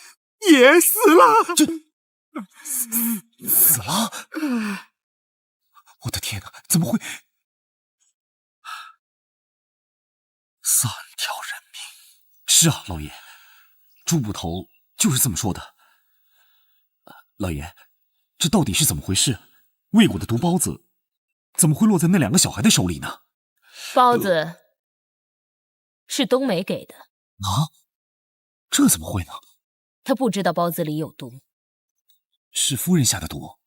S4: 也死了。
S2: 死了？我的天哪，怎么会？3条人命。是啊，老爷，朱捕头就是这么说的。老爷，这到底是怎么回事？魏国的毒包子怎么会落在那两个小孩的手里呢？
S7: 包子是冬梅给的。
S2: 这怎么会呢？
S7: 他不知道包子里有毒。
S2: 是夫人下的毒。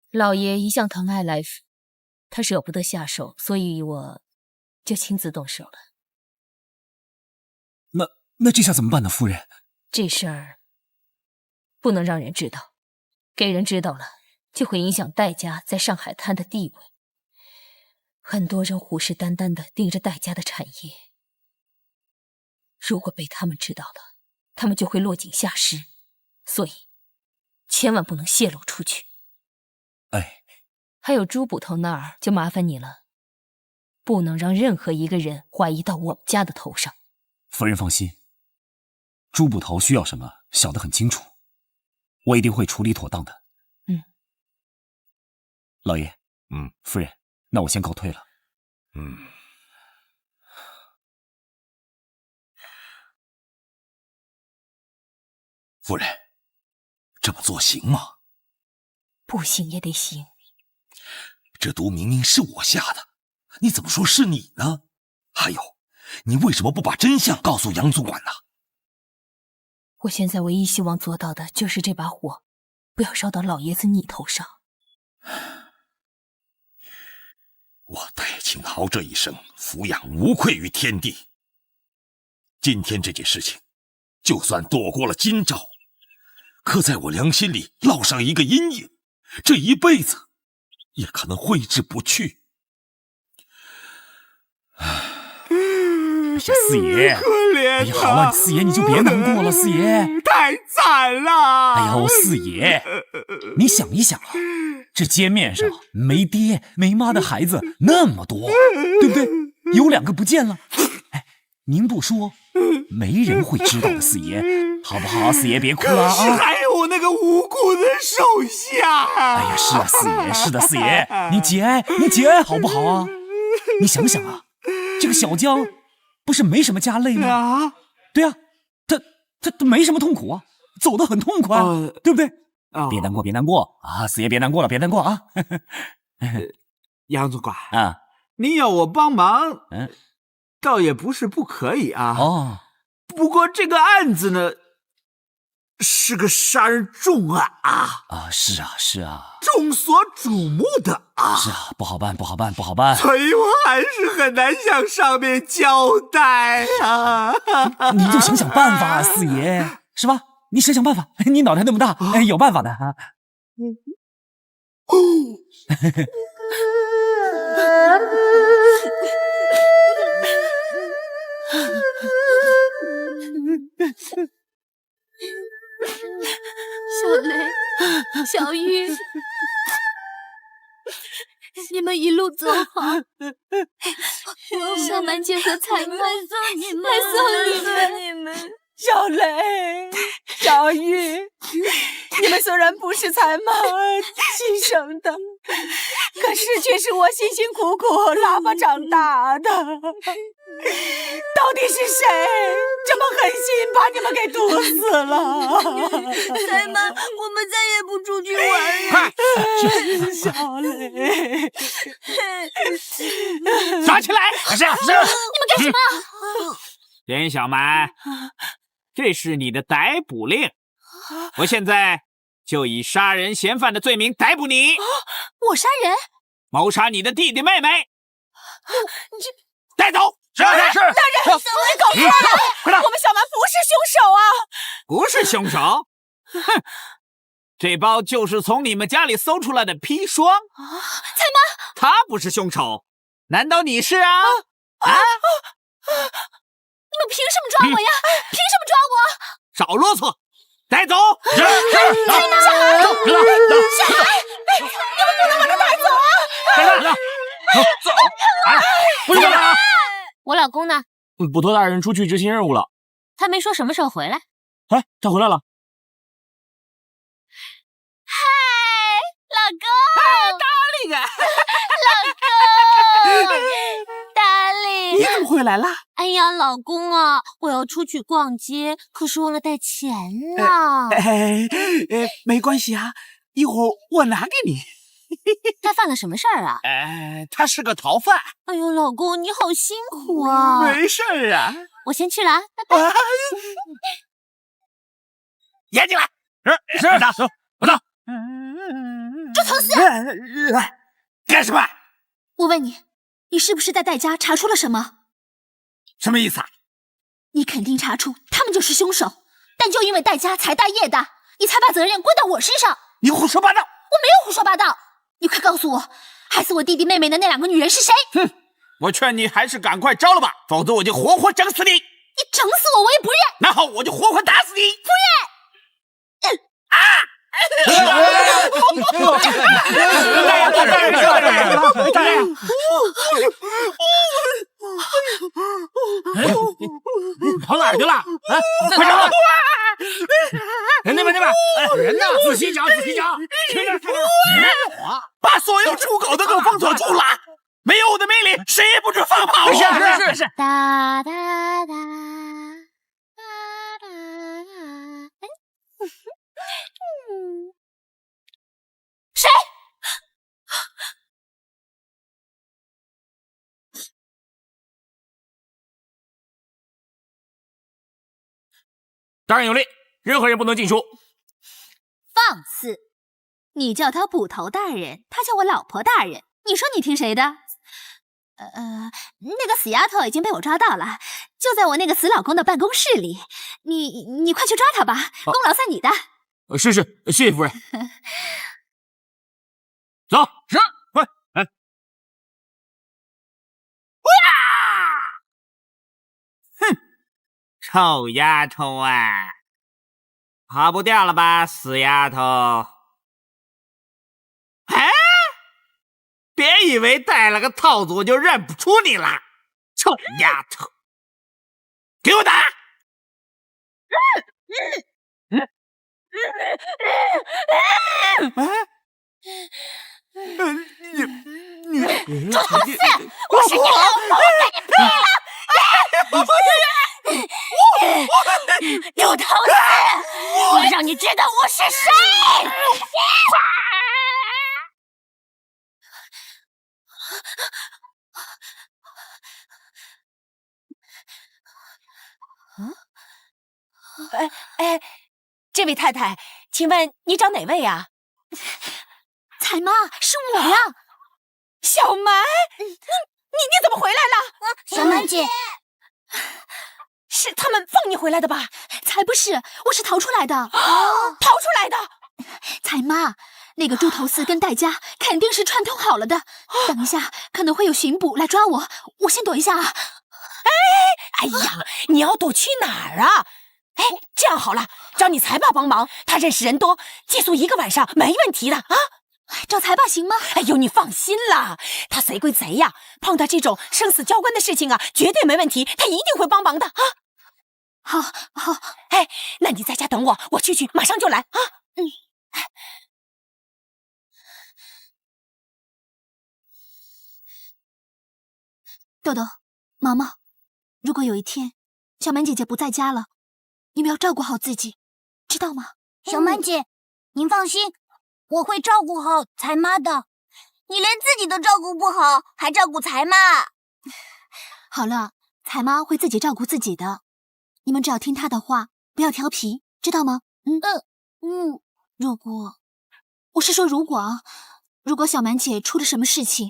S7: 老爷一向疼爱来福，他舍不得下手，所以我就亲自动手了。
S2: 那这下怎么办呢，夫人？
S7: 这事儿不能让人知道，给人知道了，就会影响戴家在上海滩的地位。很多人虎视眈眈地盯着戴家的产业，如果被他们知道了，他们就会落井下石。所以，千万不能泄露出去。
S2: 哎，
S7: 还有朱捕头那儿就麻烦你了，不能让任何一个人怀疑到我们家的头上。
S2: 夫人放心，朱捕头需要什么，晓得很清楚，我一定会处理妥当的。老爷，夫人，那我先告退了。
S9: 夫人，这么做行吗？
S7: 不行也得行。
S9: 这毒明明是我下的，你怎么说是你呢？还有，你为什么不把真相告诉杨总管呢？
S7: 我现在唯一希望做到的就是这把火不要烧到老爷子你头上。
S9: 我戴青豪这一生抚养无愧于天地，今天这件事情就算躲过了今朝，可在我良心里烙上一个阴影，这一辈子也可能挥之不去。
S2: 哎呀，四爷，
S4: 可怜
S2: 哎呀，好了，四爷你就别难过了，四爷。
S4: 太惨了！
S2: 哎呦，四爷，你想一想啊，这街面上没爹没妈的孩子那么多，对不对？有2个不见了，哎，您不说，没人会知道的，四爷，好不好？四爷别哭了啊！
S4: 可是还有我那个无辜的手下。
S2: 哎呀，是啊，四爷，是的，四爷，你节哀好不好啊？你想想啊，这个小江不是没什么家累吗？对啊，他没什么痛苦啊，走得很痛快，对不对？别难过啊，四爷别难过了，别难过啊。
S4: 杨总管
S2: 啊，
S4: 你要我帮忙，倒也不是不可以啊。
S2: 哦，
S4: 不过这个案子呢，是个杀人重案啊。
S2: 是啊，
S4: 众所瞩目的啊。
S2: 是啊，不好办。
S4: 所以我还是很难向上面交代啊。
S2: 你就想想办法啊，四爷，是吧？你想想办法，你脑袋那么大，有办法的啊。
S10: 小雷、小玉，你们一路走好。小满姐和彩妈来送你们。
S8: 小雷、小玉，你们虽然不是才妈亲生的，可是却是我辛辛苦苦拉拔长大的。到底是谁这么狠心把你们给毒死了？
S10: 才妈，我们再也不出去玩了。
S8: 小雷，
S4: 抓起来！
S10: 你们干什么？
S4: 连小蛮，这是你的逮捕令，我现在就以杀人嫌犯的罪名逮捕你。
S10: 我杀人？
S4: 谋杀你的弟弟妹妹。
S10: 你这
S4: 带走！是。
S8: 大人，你搞错了，
S4: 快点！
S8: 我们小蛮不是凶手啊！
S4: 不是凶手？哼，这包就是从你们家里搜出来的砒霜。
S10: 彩妈，
S4: 他不是凶手，难道你是啊？
S10: 你们凭什么抓我呀？凭什么抓我？
S4: 少啰嗦，带走！
S10: 小孩，你们不能把他带走啊！
S4: 走！不是啊！
S7: 我老公呢？
S5: 捕头大人出去执行任务了。
S7: 他没说什么时候回来。
S5: 哎，他回来了。
S10: 嗨，老公！
S4: 达令啊！
S10: 老公！达令！
S4: 你怎么回来了？
S10: 哎呀，老公啊，我要出去逛街，可是忘了带钱了。
S4: 没关系啊，一会儿我拿给你。
S10: 他犯了什么事儿啊？
S4: 他是个逃犯。
S10: 哎呦，老公，你好辛苦啊！
S4: 没事啊，
S10: 我先去了啊，拜拜。
S4: 严进来！是，走，我走。
S10: 朱从四，
S4: 干什么？
S1: 我问你，你是不是在戴家查出了什么？
S4: 什么意思啊？
S1: 你肯定查出他们就是凶手，但就因为戴家财大业大，你才把责任归到我身上。
S4: 你胡说八道！
S1: 我没有胡说八道，你快告诉我，害死我弟弟妹妹的那2个女人是谁？
S4: 哼，我劝你还是赶快招了吧，否则我就活活整死你！
S1: 你整死我，我也不认。
S4: 然后我就活活打死你！
S1: 不认。
S4: 跑哪儿去了？啊，快找！那边，人呢？仔细找，去哪儿？把所有出口的都封锁住了，没有我的命令，谁也不准放炮。是。
S1: 哒哒哒。
S10: 谁？
S4: 大人有令，任何人不能进出。
S1: 放肆！你叫他捕头大人，他叫我老婆大人，你说你听谁的？那个死丫头已经被我抓到了，就在我那个死老公的办公室里。你快去抓他吧，功劳算你的。
S4: 是，谢谢夫人。走，是，快，来。哼，臭丫头啊，跑不掉了吧，死丫头！哎，别以为带了个套子我就认不出你了，臭丫头，给我打！
S10: 臭头四，我是你老婆，我跟你拼了！臭头四，我让你知道我是谁！
S8: 这位太太，请问你找哪位啊？
S1: 彩妈，是我呀，
S8: 小蛮，你怎么回来了？
S1: 小蛮姐，
S8: 是他们放你回来的吧？
S1: 才不是，我是逃出来的。
S8: 逃出来的？
S1: 彩妈，那个猪头四跟戴家肯定是串通好了的。等一下可能会有巡捕来抓我，我先躲一下啊。
S8: 哎呀，你要躲去哪儿啊？哎，这样好了，找你财爸帮忙，他认识人多，寄宿1个晚上没问题的啊。
S1: 找财爸行吗？
S8: 哎呦，你放心啦，他贼归贼呀，碰到这种生死交关的事情啊，绝对没问题，他一定会帮忙的啊。
S1: 好，
S8: 哎，那你在家等我，我去，马上就来啊。
S1: 豆豆、毛毛，如果有一天小蛮姐姐不在家了，你们要照顾好自己，知道吗？
S10: 小蛮姐，您放心，我会照顾好财妈的。你连自己都照顾不好，还照顾财妈？
S1: 好了，彩妈会自己照顾自己的，你们只要听她的话，不要调皮，知道吗？如果，我是说如果啊，如果小蛮姐出了什么事情，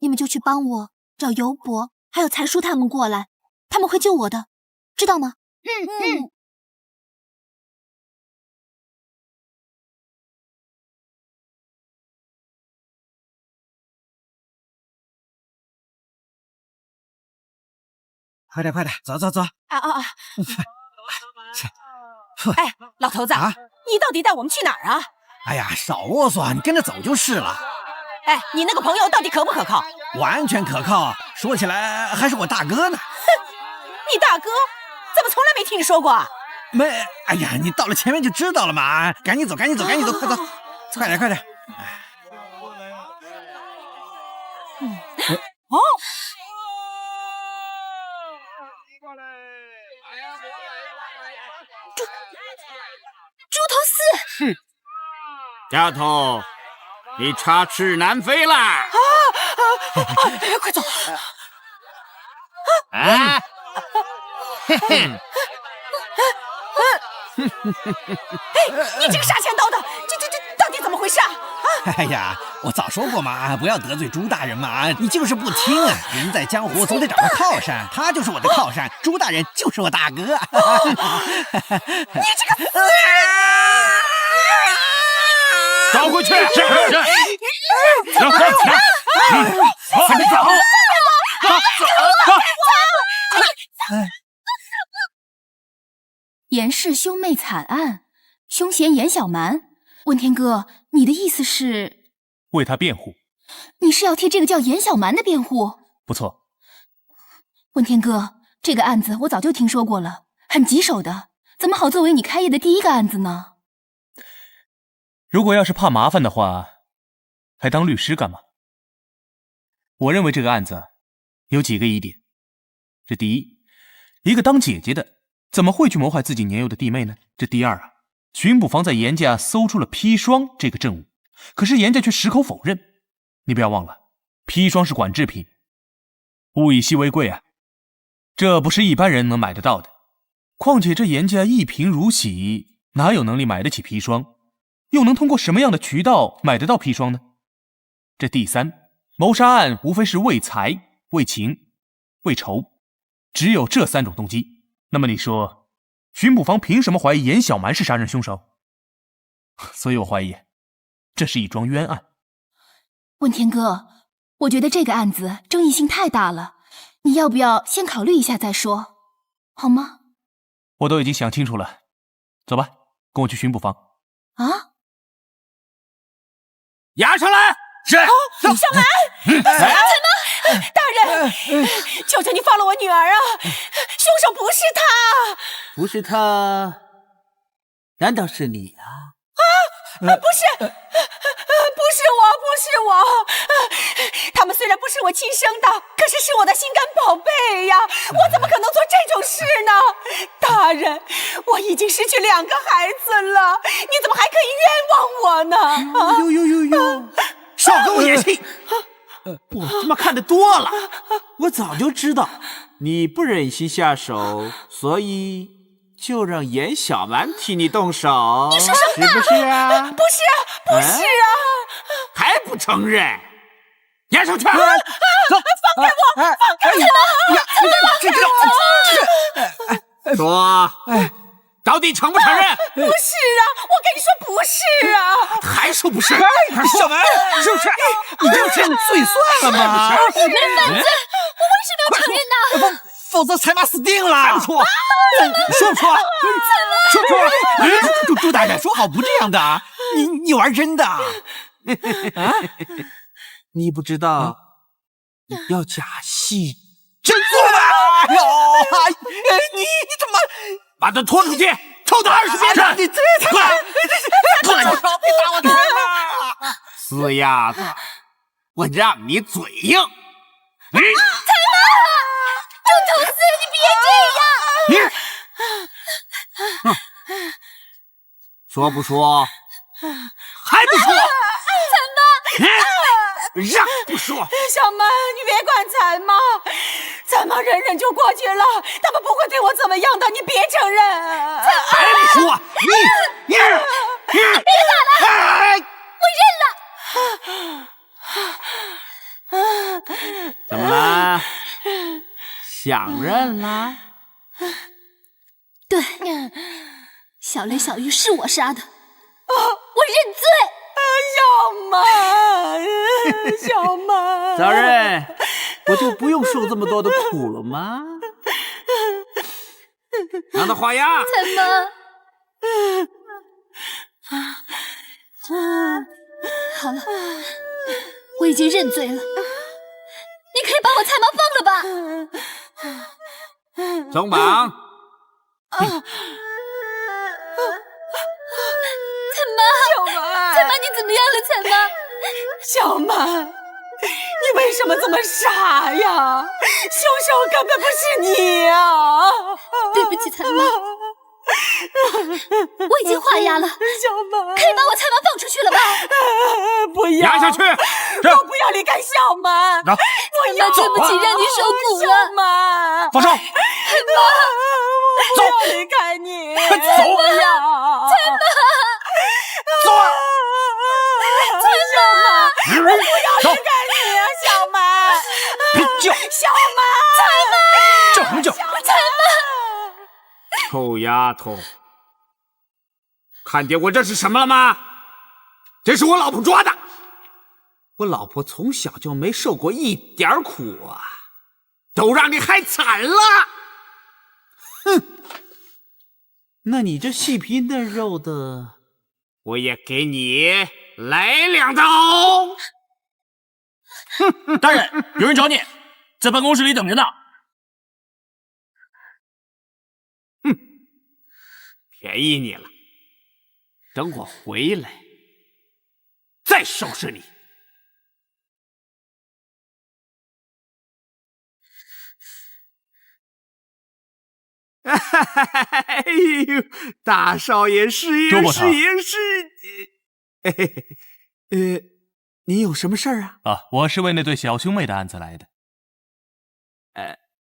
S1: 你们就去帮我找尤伯还有财叔他们过来，他们会救我的，知道吗？
S6: 快点，走！
S8: 哎，老头子，你到底带我们去哪儿啊？
S6: 哎呀，少啰嗦，你跟着走就是了。
S8: 哎，你那个朋友到底可不可靠？
S6: 完全可靠，说起来还是我大哥呢。
S8: 你大哥？怎么从来没听你说过？
S6: 没，哎呀，你到了前面就知道了嘛。赶紧走，快走，快点。
S1: 猪头四，
S4: 丫头，你插翅难飞啦！
S8: 快走！你这个杀千刀的，这到底怎么回事啊？
S6: 哎呀，我早说过嘛，不要得罪朱大人嘛，你就是不听啊！人在江湖总得找个靠山，他就是我的靠山，朱大人就是我大哥。
S8: 你这个死人！
S4: 找回去！是。走！快点走！
S3: 严氏兄妹惨案，凶嫌严小蛮，
S1: 问天哥，你的意思是？
S5: 为他辩护。
S1: 你是要替这个叫严小蛮的辩护？
S5: 不错。
S1: 问天哥，这个案子我早就听说过了，很棘手的，怎么好作为你开业的第一个案子呢？
S5: 如果要是怕麻烦的话，还当律师干嘛？我认为这个案子有几个疑点。这第一，一个当姐姐的怎么会去谋害自己年幼的弟妹呢？这第二啊，巡捕房在严家搜出了砒霜这个证物，可是严家却矢口否认。你不要忘了，砒霜是管制品，物以稀为贵啊，这不是一般人能买得到的。况且这严家一贫如洗，哪有能力买得起砒霜？又能通过什么样的渠道买得到砒霜呢？这第三，谋杀案无非是为财、为情、为仇，只有这3种动机。那么你说，巡捕房凭什么怀疑严小蛮是杀人凶手？所以我怀疑，这是一桩冤案。
S1: 问天哥，我觉得这个案子争议性太大了，你要不要先考虑一下再说，好吗？
S5: 我都已经想清楚了，走吧，跟我去巡捕房。
S1: 啊？
S4: 押上来！是。
S8: 小蛮，彩妈，大人，求求你放了我女儿啊！凶手不是他。
S4: 不是他，难道是你啊？
S8: 不是我，他们虽然不是我亲生的，可是是我的心肝宝贝呀！我怎么可能做这种事呢？大人，我已经失去2个孩子了，你怎么还可以冤枉我呢？
S4: 呦，少跟我演戏！我他妈看得多了，我早就知道你不忍心下手，所以就让严小蛮替你动手。
S8: 你说什么？
S4: 是不是啊？
S8: 不是啊！
S4: 还不承认？押上去！
S8: 放开我！放开我！
S4: 说，到底承不承认？
S8: 不是啊！我跟你说不是啊！
S4: 还说不是？
S6: 小蛮，是不是？你这是罪算了吗？
S10: 没犯罪，我为什么要承认呢？
S6: 否则彩妈死定了！
S4: 还不说？说不说？说不说？
S6: 朱大人，说好不这样的啊！你玩真的啊？
S4: 你不知道，你要假戏
S6: 真做吗？哎呦，你怎么
S4: 把他拖出去，抽他20遍！
S6: 你这
S4: 过来，
S6: 别打我的彩妈！
S4: 死丫头，我让你嘴硬！
S10: 彩妈，钟头四，你别这样！
S4: 说不说？还不说？
S10: 彩妈，
S4: 让不说？
S8: 小蛮，你别管彩妈，彩妈忍忍就过去了，他们不会对我怎么样的，你别承认。
S4: 还不说？你
S10: 别打了，我认了。
S4: 怎么了？想认了？
S1: 对，小雷、小玉是我杀的，
S10: 我认罪。
S8: 小蛮，
S4: 早认，我就不用受这么多的苦了吗？让他画押。
S10: 彩妈，
S1: 好了，我已经认罪了，
S10: 你可以把我彩妈放了吧？
S4: 松绑。
S10: 彩妈，你怎么样了？彩妈，
S8: 小蛮，你为什么这么傻呀？凶手根本不是你啊！
S1: 对不起，彩妈，我已经画押了。
S8: 小蛮，
S1: 可以把我彩妈放出去了吧？
S8: 不要，
S4: 押下去！
S8: 我不要离开小蛮，我要
S1: 对不起，让你受苦了。
S8: 小蛮，
S5: 放手！
S8: 我要离开你，
S5: 快走！
S8: 不要，
S10: 彩妈，
S5: 走啊！
S8: 小蛮，我不要离开你啊，小蛮！
S5: 别叫！
S8: 小蛮，
S5: 叫什么叫？
S8: 彩妈，
S4: 臭丫头，看见我这是什么了吗？这是我老婆抓的。我老婆从小就没受过一点苦啊，都让你害惨了。哼，那你这细皮嫩肉的，我也给你来2刀。
S2: 大人，有人找你，在办公室里等着呢。
S4: 便宜你了，等我回来再收拾你。哎呦，大少爷是你有什么事儿啊？
S5: 我是为那对小兄妹的案子来的。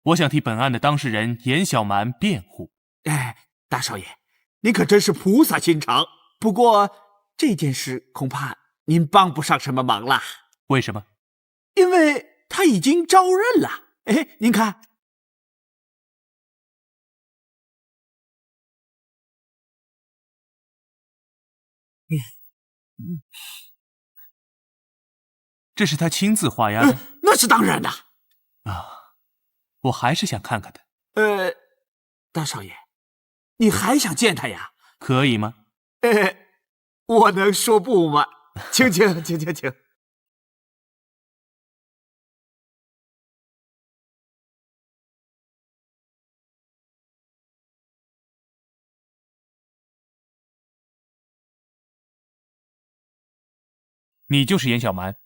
S5: 我想替本案的当事人严小蛮辩护。
S4: 大少爷，您可真是菩萨心肠。不过这件事恐怕您帮不上什么忙了。
S5: 为什么？
S4: 因为他已经招认了。您看。
S5: 这是他亲自画押的？
S4: 那是当然的。
S5: 我还是想看看他。
S4: 大少爷，你还想见他呀？
S5: 可以吗？
S4: 我能说不吗？请。
S5: 你就是严小蛮。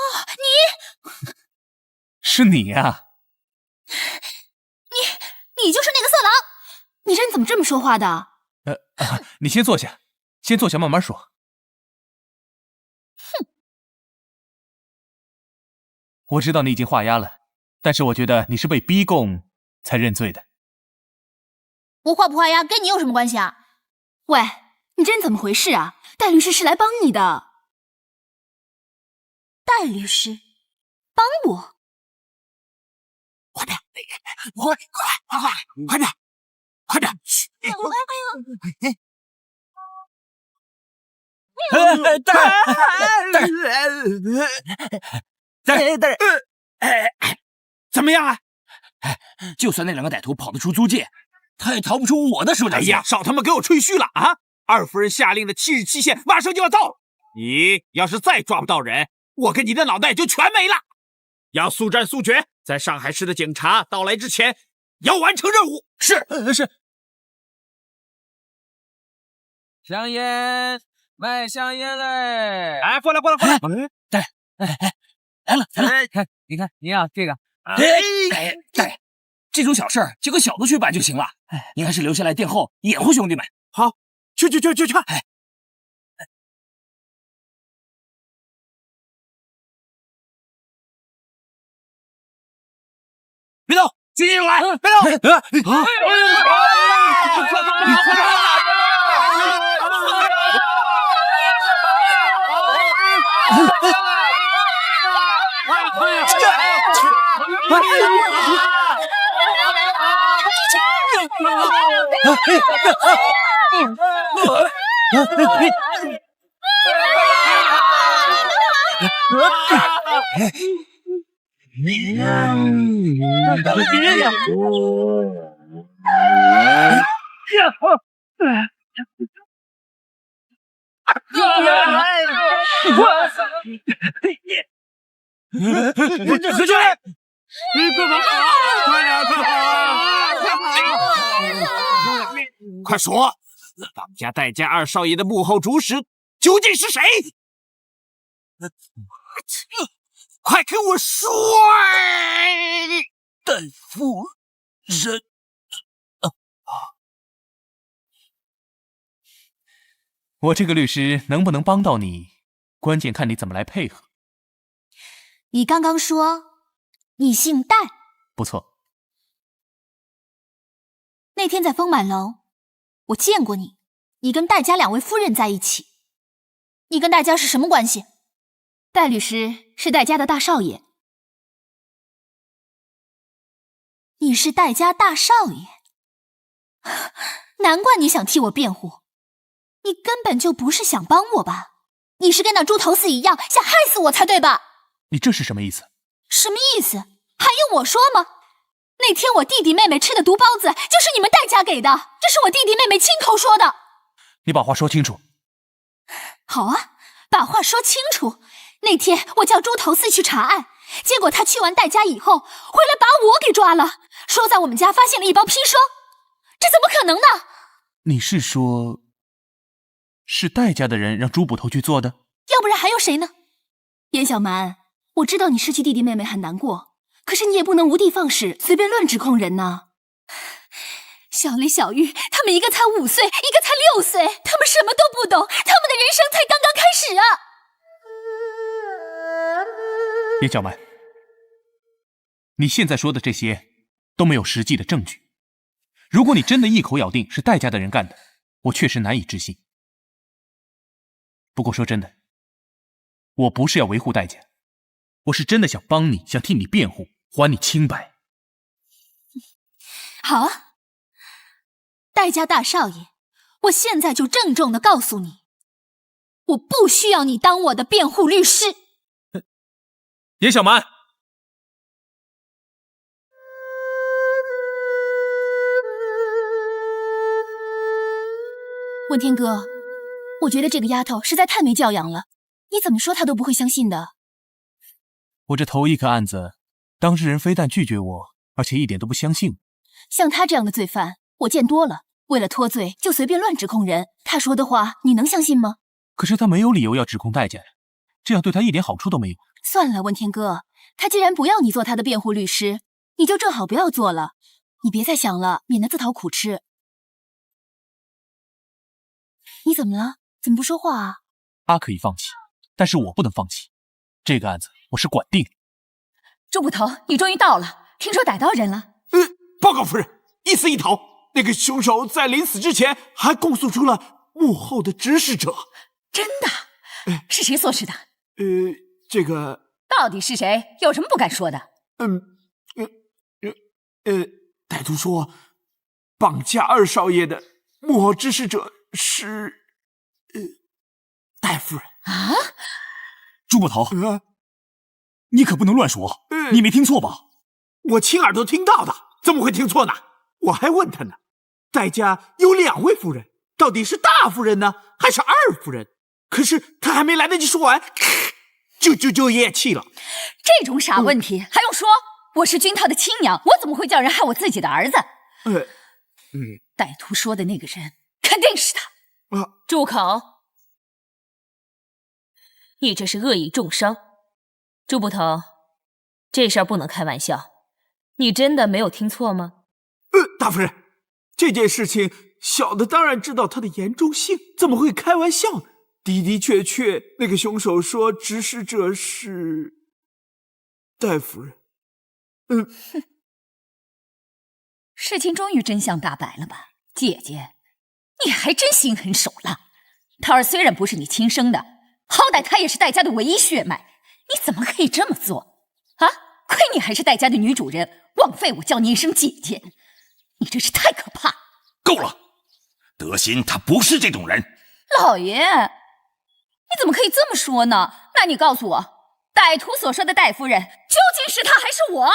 S10: 你
S5: 是你啊！
S1: 你就是那个色狼！你人怎么这么说话的？
S5: 你先坐下，慢慢说。我知道你已经画押了，但是我觉得你是被逼供才认罪的。
S1: 我画不画押跟你有什么关系啊？喂，你这人怎么回事啊？戴律师是来帮你的。戴律师帮我？
S4: 快点！快点！大人，怎么样啊？
S2: 就算那2个歹徒跑得出租界，他也逃不出我的手掌心。
S4: 少他妈给我吹嘘了啊！二夫人下令的7日期限马上就要到了，你要是再抓不到人，我跟你的脑袋就全没了。要速战速决，在上海市的警察到来之前，要完成任务。
S2: 是。
S11: 香烟，卖香烟嘞！
S4: 过来！
S2: 大人，来了！
S11: 你看，您啊，这个。
S2: 大人，这种小事儿就跟小的去办就行了。您还是留下来殿后掩护兄弟们。
S4: 好，去！
S2: 别动，继续来！别动！何军，
S4: 快说，绑架戴家2少爷的幕后主使究竟是谁？快跟我说！
S2: 戴夫人，
S5: 我这个律师能不能帮到你，关键看你怎么来配合。
S1: 你刚刚说你姓戴？
S5: 不错。
S1: 那天在丰满楼，我见过你，你跟戴家2位夫人在一起。你跟戴家是什么关系？戴律师是戴家的大少爷。你是戴家大少爷，难怪你想替我辩护。你根本就不是想帮我吧？你是跟那猪头子一样想害死我才对吧？
S5: 你这是什么意思？
S10: 什么意思？还用我说吗？那天我弟弟妹妹吃的毒包子就是你们戴家给的，这是我弟弟妹妹亲口说的。
S5: 你把话说清楚。
S10: 好啊，把话说清楚。那天我叫猪头四去查案，结果他去完戴家以后，回来把我给抓了，说在我们家发现了一包砒霜，这怎么可能呢？
S5: 你是说，是戴家的人让朱捕头去做的？
S10: 要不然还有谁呢？严小蛮，我知道你失去弟弟妹妹很难过，可是你也不能无的放矢，随便乱指控人呐。小雷、小玉，他们一个才5岁，一个才6岁，他们什么都不懂，他们的人生才刚刚开始啊！
S5: 严小蛮，你现在说的这些都没有实际的证据。如果你真的一口咬定是戴家的人干的，我确实难以置信。不过说真的，我不是要维护戴家，我是真的想帮你，想替你辩护，还你清白。
S10: 好啊，戴家大少爷，我现在就郑重地告诉你，我不需要你当我的辩护律师。
S5: 严小蛮，
S10: 文天哥，我觉得这个丫头实在太没教养了，你怎么说她都不会相信的。
S5: 我这头一个案子，当事人非但拒绝我，而且一点都不相信。
S10: 像他这样的罪犯，我见多了，为了脱罪就随便乱指控人，他说的话你能相信吗？
S5: 可是他没有理由要指控戴家呀，这样对他一点好处都没有。
S10: 算了，文天哥，他既然不要你做他的辩护律师，你就正好不要做了，你别再想了，免得自讨苦吃。你怎么了？怎么不说话啊？
S5: 他可以放弃，但是我不能放弃。这个案子我是管定。
S3: 朱捕头，你终于到了，听说逮到人了。
S4: 报告夫人，一死一逃。那个凶手在临死之前还供述出了幕后的指使者。
S3: 真的？是谁所示的？
S4: 这个
S3: 到底是谁？有什么不敢说的？
S4: 歹徒说，绑架2少爷的幕后指使者是戴夫人
S3: 啊！
S2: 朱捕头，你可不能乱说，你没听错吧？
S4: 我亲耳朵听到的，怎么会听错呢？我还问他呢，戴家有2位夫人，到底是大夫人呢，还是二夫人？可是他还没来得及说完，就咽气了。
S3: 这种傻问题还用说？我是君涛的亲娘，我怎么会叫人害我自己的儿子？歹徒说的那个人肯定是他。
S7: 住口！你这是恶意重伤。朱捕头，这事儿不能开玩笑，你真的没有听错吗？
S4: 大夫人，这件事情小的当然知道它的严重性，怎么会开玩笑呢？的的确确，那个凶手说指使者是戴夫人。
S3: 事情终于真相大白了吧？姐姐，你还真心狠手辣。桃儿虽然不是你亲生的，好歹她也是戴家的唯一血脉，你怎么可以这么做啊？亏你还是戴家的女主人，枉费我叫你一声姐姐，你真是太可怕。
S9: 够了，德心他不是这种人。
S3: 老爷，你怎么可以这么说呢？那你告诉我，歹徒所说的戴夫人究竟是他还是我？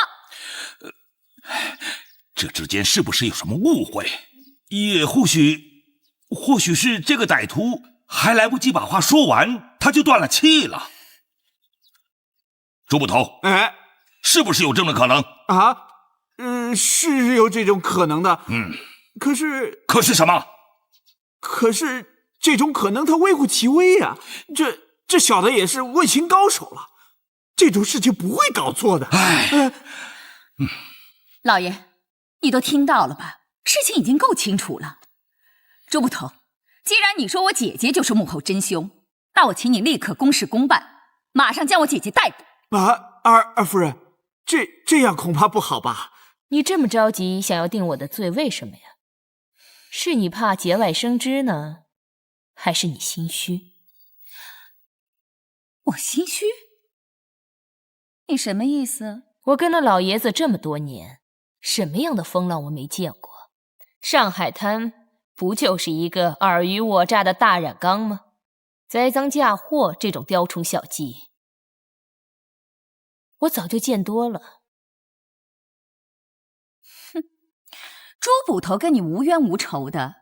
S9: 这之间是不是有什么误会？也或许是这个歹徒还来不及把话说完，他就断了气了。朱捕头，是不是有这么可能
S4: 啊？是有这种可能的。可是
S9: 什么？
S4: 可是这种可能他微乎其微啊。这小的也是问情高手了，这种事情不会搞错的。
S3: 老爷，你都听到了吧？事情已经够清楚了。朱捕头，既然你说我姐姐就是幕后真凶，那我请你立刻公事公办，马上将我姐姐逮捕。
S4: 二夫人，这样恐怕不好吧？
S7: 你这么着急想要定我的罪，为什么呀？是你怕节外生枝呢，还是你心虚？
S3: 我心虚？你什么意思？
S7: 我跟了老爷子这么多年，什么样的风浪我没见过？上海滩不就是一个尔虞我诈的大染缸吗？栽赃嫁祸这种雕虫小技，我早就见多了。
S3: 朱捕头跟你无冤无仇的，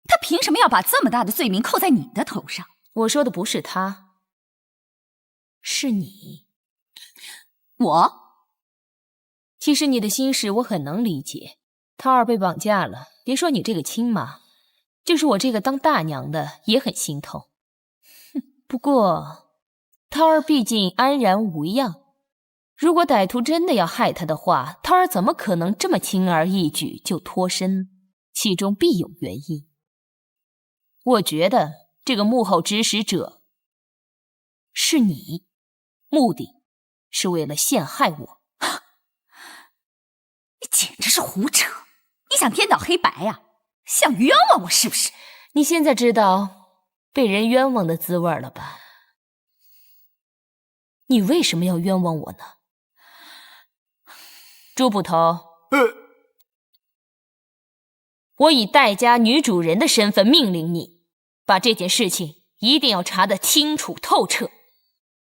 S3: 他凭什么要把这么大的罪名扣在你的头上？
S7: 我说的不是他，是你。
S3: 我？
S7: 其实你的心事我很能理解。涛儿被绑架了，别说你这个亲妈，就是我这个当大娘的也很心痛。不过，涛儿毕竟安然无恙。如果歹徒真的要害他的话，涛儿怎么可能这么轻而易举就脱身？其中必有原因。我觉得这个幕后指使者是你，目的是为了陷害我。
S3: 你简直是胡扯！你想颠倒黑白呀？想冤枉我是不是？
S7: 你现在知道被人冤枉的滋味了吧？你为什么要冤枉我呢？朱捕头，我以戴家女主人的身份命令你，把这件事情一定要查得清楚透彻。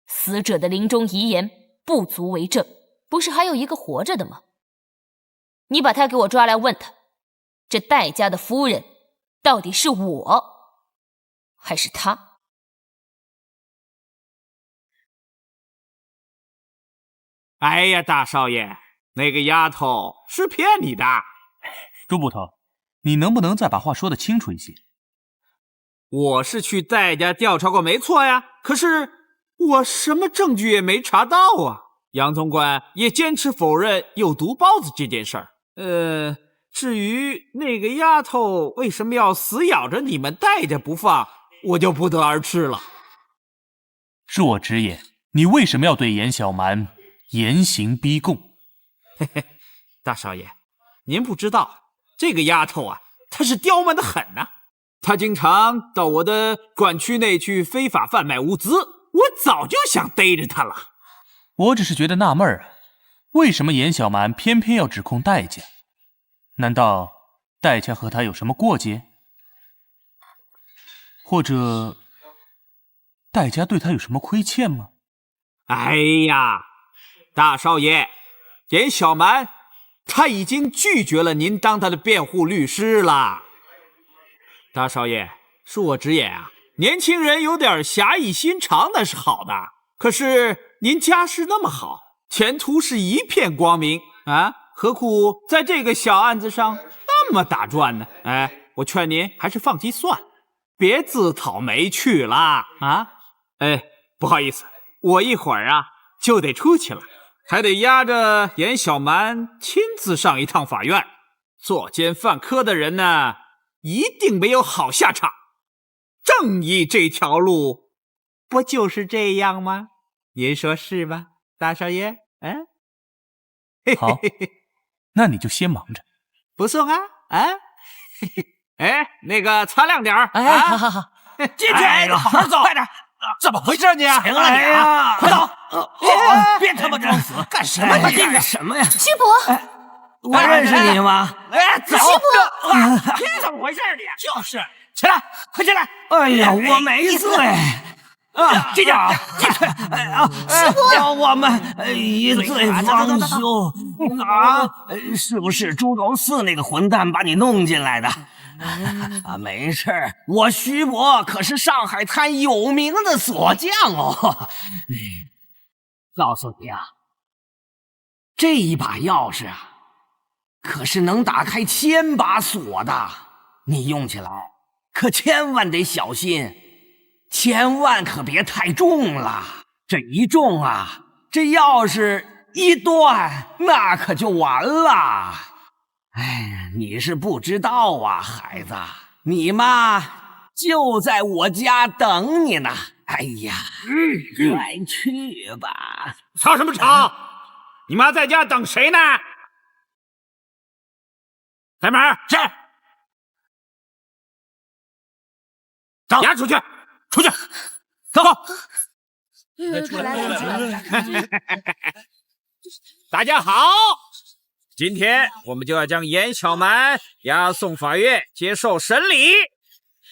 S7: 死者的临终遗言不足为证，不是还有一个活着的吗？你把他给我抓来问他，这戴家的夫人到底是我还是他？
S4: 哎呀，大少爷，那个丫头是骗你的。
S5: 朱捕头，你能不能再把话说得清楚一些？
S4: 我是去戴家调查过，没错呀，可是我什么证据也没查到啊。杨总管也坚持否认有毒包子这件事儿。至于那个丫头为什么要死咬着你们戴家不放，我就不得而知了。
S5: 恕我直言，你为什么要对严小蛮严刑逼供？
S4: 嘿嘿，大少爷，您不知道，这个丫头啊，她是刁蛮的很呐。她经常到我的管区内去非法贩卖物资，我早就想逮着她了。
S5: 我只是觉得纳闷啊，为什么严小蛮偏偏要指控戴家？难道戴家和他有什么过节？或者戴家对他有什么亏欠吗？
S4: 哎呀，大少爷，严小蛮他已经拒绝了您当他的辩护律师了。大少爷，恕我直言啊，年轻人有点侠义心肠那是好的，可是您家世那么好，前途是一片光明啊，何苦在这个小案子上那么打转呢？哎，我劝您还是放弃算了，别自讨没趣啦啊！哎，不好意思，我一会儿啊就得出去了，还得押着严小蛮亲自上一趟法院。作奸犯科的人呢，一定没有好下场。正义这条路，不就是这样吗？您说是吧，大少爷？嗯，
S5: 好，那你就先忙着。
S4: 不送啊？啊？哎，那个擦亮点儿。
S6: 哎，好好好，进去，好好走，快点。怎么回事你？行了你啊，快走！别他妈装死，干什么？你干什么呀？
S1: 师伯，
S6: 我认识你吗？哎，走！
S1: 师伯，
S6: 你怎么回事你？就是，起来，快起来！哎呀，我没醉。啊，进去，进去！哎呀，师伯，我们一醉方休啊！是不是朱楼四那个混蛋把你弄进来的？啊，没事儿，我徐伯可是上海滩有名的锁匠哦。告诉你啊，这一把钥匙啊，可是能打开1000把锁的，你用起来可千万得小心。千万可别太重了，这一重啊，这钥匙一断，那可就完了。哎，你是不知道啊，孩子，你妈就在我家等你呢。哎呀，快去吧！
S4: 吵什么吵？你妈在家等谁呢？开门！是。走，押出去。出去，走！大家好，今天我们就要将严小蛮押送法院接受审理，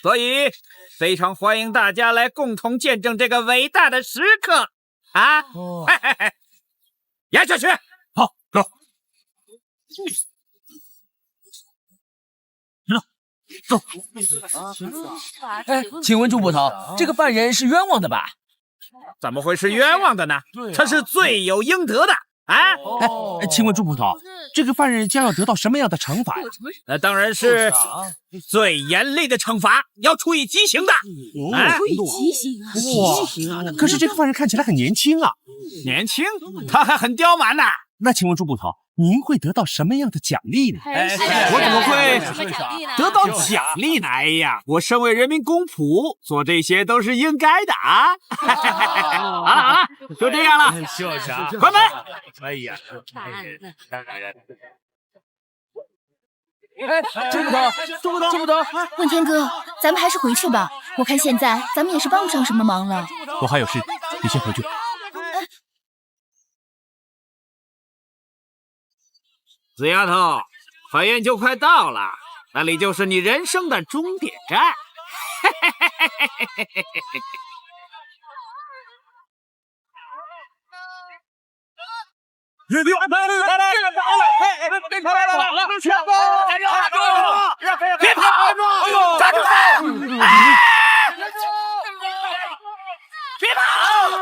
S4: 所以非常欢迎大家来共同见证这个伟大的时刻啊！押下去。
S5: 好，走。走。
S11: 哎，请问朱捕头，这个犯人是冤枉的吧？
S4: 怎么会是冤枉的呢？他是罪有应得的啊！
S5: 哎，请问朱捕头，这个犯人将要得到什么样的惩罚呀？
S4: 那当然是最严厉的惩罚，要处以极刑的。
S8: 处以极刑啊！
S5: 极刑啊！可是这个犯人看起来很年轻啊。
S4: 年轻？他还很刁蛮呢。
S5: 那请问朱捕头，您会得到什么样的奖励呢？
S4: 我怎么会得到奖励呢？哎呀，我身为人民公仆，做这些都是应该的啊！好了，就这样了。
S5: 就是啊，
S4: 关门。
S5: 哎呀，
S11: 朱捕头，
S10: 问天哥，咱们还是回去吧。我看现在咱们也是帮不上什么忙了。
S5: 我还有事，你先回去。
S4: 死丫头，法院就快到了，那里就是你人生的终点站。别跑！站住！别跑！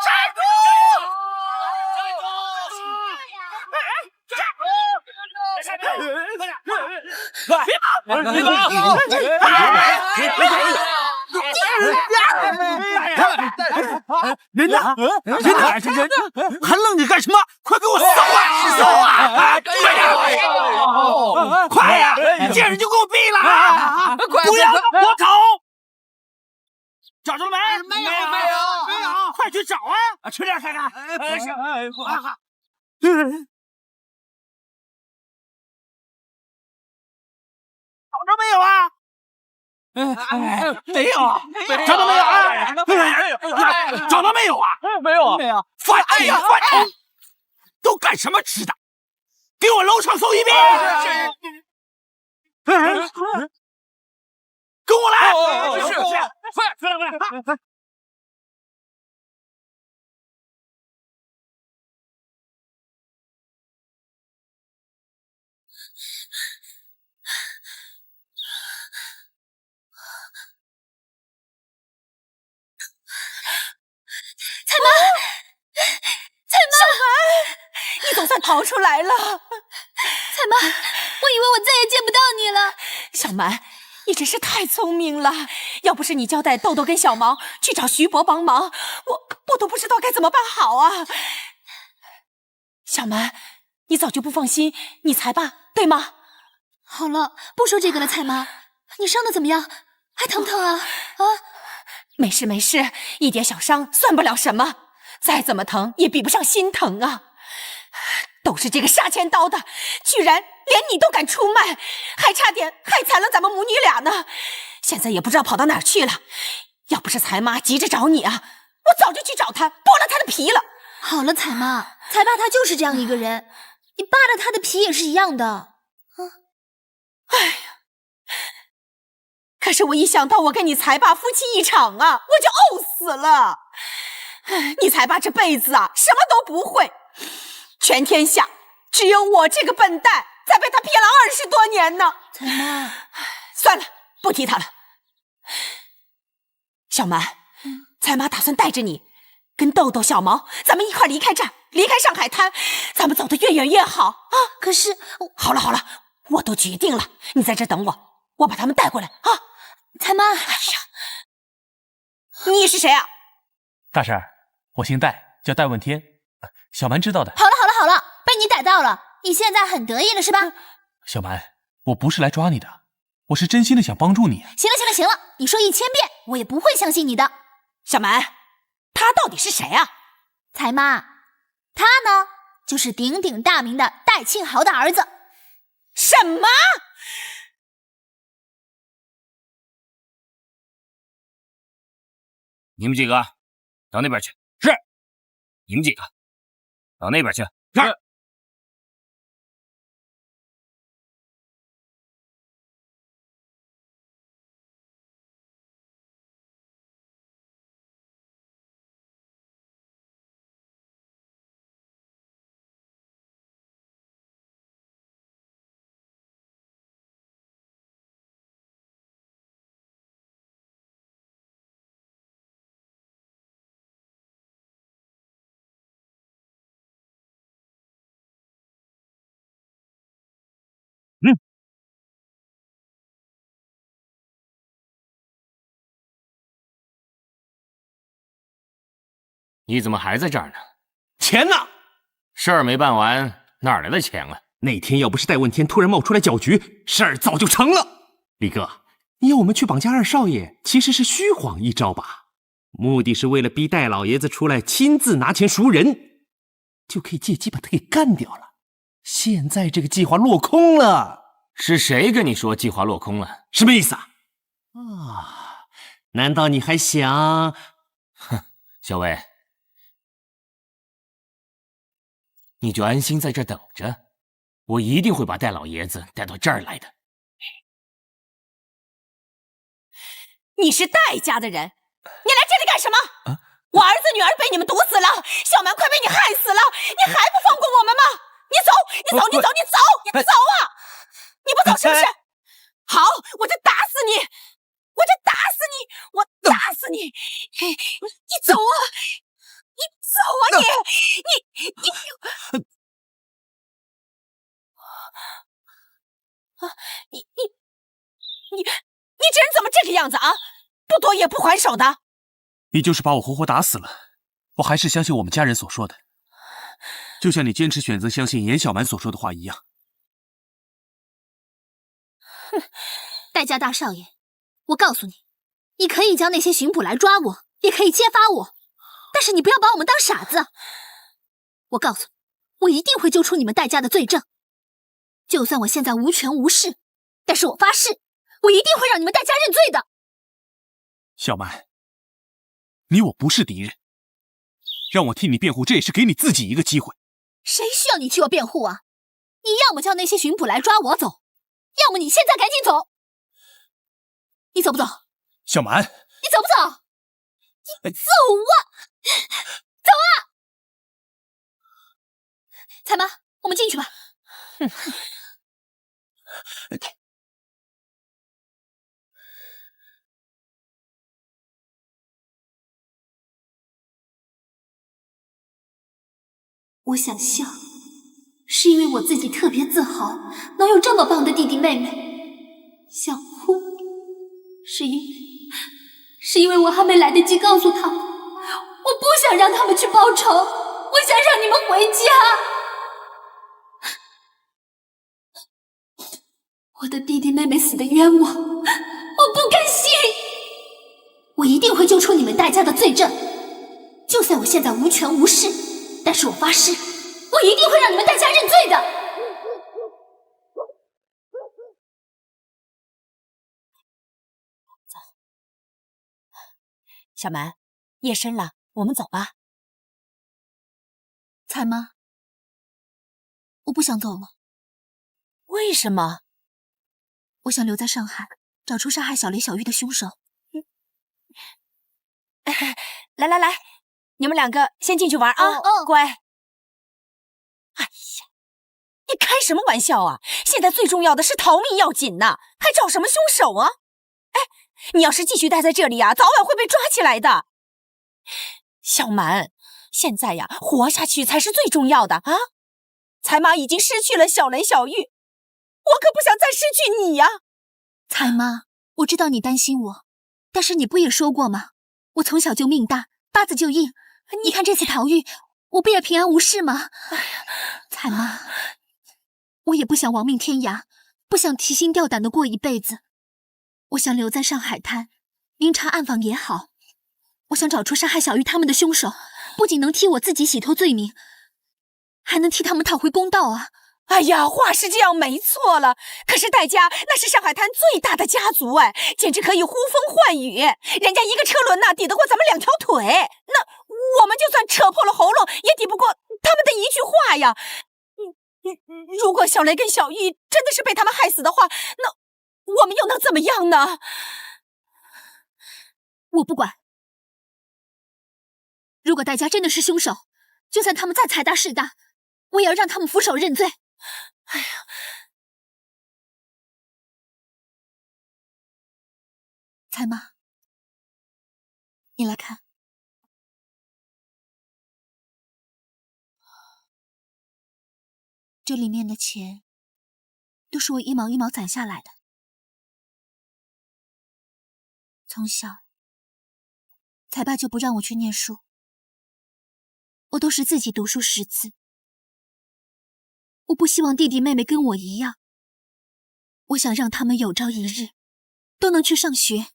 S4: 站住！人呢？还愣着干什么？快给我搜啊！搜啊！快呀！见人就给我毙了！不要活口！找着了没？没有！快去找啊！吃点看看。找着没有啊？没有，找到没有啊？找到没有啊？
S11: 没有，
S4: 犯人，都干什么吃的？给我楼上搜一遍！跟我来！
S11: 是，快！
S8: 你总算逃出来了。
S10: 彩妈，我以为我再也见不到你了。
S8: 小蛮，你真是太聪明了。要不是你交代豆豆跟小毛去找徐伯帮忙，我都不知道该怎么办好啊。小蛮，你早就不放心你才爸，对吗？
S10: 好了，不说这个了，彩妈，你伤得怎么样？还疼不疼啊？
S8: 没事，一点小伤算不了什么，再怎么疼也比不上心疼啊。都是这个杀千刀的，居然连你都敢出卖，还差点害惨了咱们母女俩呢。现在也不知道跑到哪儿去了。要不是财妈急着找你啊，我早就去找他，剥了他的皮了。
S10: 好了，彩妈，财爸他就是这样一个人，你扒了他的皮也是一样的。
S8: 哎呀，可是我一想到我跟你财爸夫妻一场啊，我就呕死了。你财爸这辈子啊，什么都不会。全天下只有我这个笨蛋在被他骗了20多年呢。
S10: 彩妈，
S8: 算了，不提他了。小蛮，彩妈打算带着你跟豆豆、小毛，咱们一块离开这儿，离开上海滩，咱们走得越远越好啊！
S10: 可是，
S8: 好了，我都决定了，你在这等我，我把他们带过来啊！
S10: 彩妈，
S8: 哎呀，你是谁啊？
S5: 大婶儿，我姓戴，叫戴问天。小蛮知道的。
S10: 好了，被你逮到了，你现在很得意了是吧？
S5: 小蛮，我不是来抓你的，我是真心的想帮助你。
S10: 行了，你说1000遍，我也不会相信你的。
S8: 小蛮，他到底是谁啊？
S10: 彩妈，他呢，就是鼎鼎大名的戴庆豪的儿子。
S8: 什么？
S6: 你们几个到那边去。是。你们几个到那边去。是。
S12: 你怎么还在这儿呢？
S6: 钱呢？
S12: 事儿没办完，哪儿来的钱啊？
S6: 那天要不是戴问天突然冒出来搅局，事儿早就成了。李哥，你要我们去绑架二少爷，其实是虚晃一招吧？目的是为了逼戴老爷子出来亲自拿钱赎人，就可以借机把他给干掉了。现在这个计划落空了。
S12: 是谁跟你说计划落空了？
S6: 什么意思啊？难道你还想……
S12: 哼，小薇，你就安心在这等着，我一定会把戴老爷子带到这儿来的。
S8: 你是戴家的人，你来这里干什么？我儿子女儿被你们毒死了，小蛮快被你害死了，你还不放过我们吗？你走！你走啊！你不走是不是？好，我就打死你！我打死你！你走啊！你走啊！你这人怎么这个样子啊？不躲也不还手的！
S5: 你就是把我活活打死了，我还是相信我们家人所说的，就像你坚持选择相信严小蛮所说的话一样。
S1: 哼，戴家大少爷，我告诉你，你可以叫那些巡捕来抓我，也可以揭发我，但是你不要把我们当傻子。我告诉你，我一定会揪出你们戴家的罪证。就算我现在无权无势，但是我发誓，我一定会让你们戴家认罪的。
S5: 小蛮，你我不是敌人，让我替你辩护，这也是给你自己一个机会。
S1: 谁需要你替我辩护啊？你要么叫那些巡捕来抓我走，要么你现在赶紧走。你走不走？
S5: 小蛮，
S1: 你走不走？你走啊！走啊！彩妈，我们进去吧。我想笑，是因为我自己特别自豪，能有这么棒的弟弟妹妹。想哭，是因为我还没来得及告诉他们，我不想让他们去报仇，我想让你们回家。我的弟弟妹妹死得冤枉，我不甘心。我一定会揪出你们戴家的罪证，就算我现在无权无势，但是我发誓，我一定会让你们戴家认罪的。
S8: 走，小蛮，夜深了，我们走吧。
S1: 彩妈，我不想走了。
S8: 为什么？
S1: 我想留在上海，找出杀害小雷、小玉的凶手。
S8: 来，你们两个先进去玩啊！乖。哎呀，你开什么玩笑啊？现在最重要的是逃命要紧呢，还找什么凶手啊？哎，你要是继续待在这里啊，早晚会被抓起来的。小蛮，现在呀，活下去才是最重要的啊！彩妈已经失去了小雷、小玉，我可不想再失去你呀！
S1: 彩妈，我知道你担心我，但是你不也说过吗？我从小就命大，八字就硬。你看这次逃狱，我不也平安无事吗？哎呀，彩妈，我也不想亡命天涯，不想提心吊胆的过一辈子。我想留在上海滩，明察暗访也好。我想找出杀害小玉他们的凶手，不仅能替我自己洗脱罪名，还能替他们讨回公道啊！
S8: 哎呀，话是这样没错了，可是戴家那是上海滩最大的家族哎，简直可以呼风唤雨，人家一个车轮抵得过咱们2条腿，那我们就算扯破了喉咙也抵不过他们的一句话呀。如果小雷跟小玉真的是被他们害死的话，那我们又能怎么样呢？
S1: 我不管。如果戴家真的是凶手，就算他们再财大势大，我也要让他们俯首认罪。哎呀，彩妈，你来看，这里面的钱都是我一毛一毛攒下来的。从小，彩爸就不让我去念书，我都是自己读书识字。我不希望弟弟妹妹跟我一样，我想让他们有朝一日都能去上学，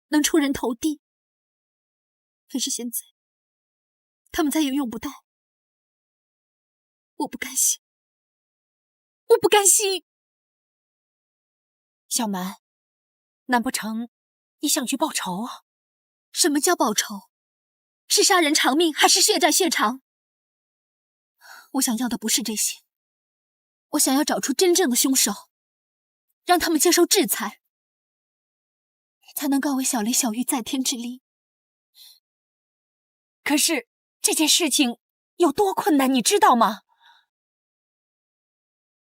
S1: 能出人头地。可是现在，他们再也用不到，我不甘心，我不甘心。
S8: 小蛮，难不成你想去报仇啊？
S1: 什么叫报仇？是杀人偿命，还是血债血偿？我想要的不是这些，我想要找出真正的凶手，让他们接受制裁，才能告慰小雷、小玉在天之灵。
S8: 可是这件事情有多困难，你知道吗？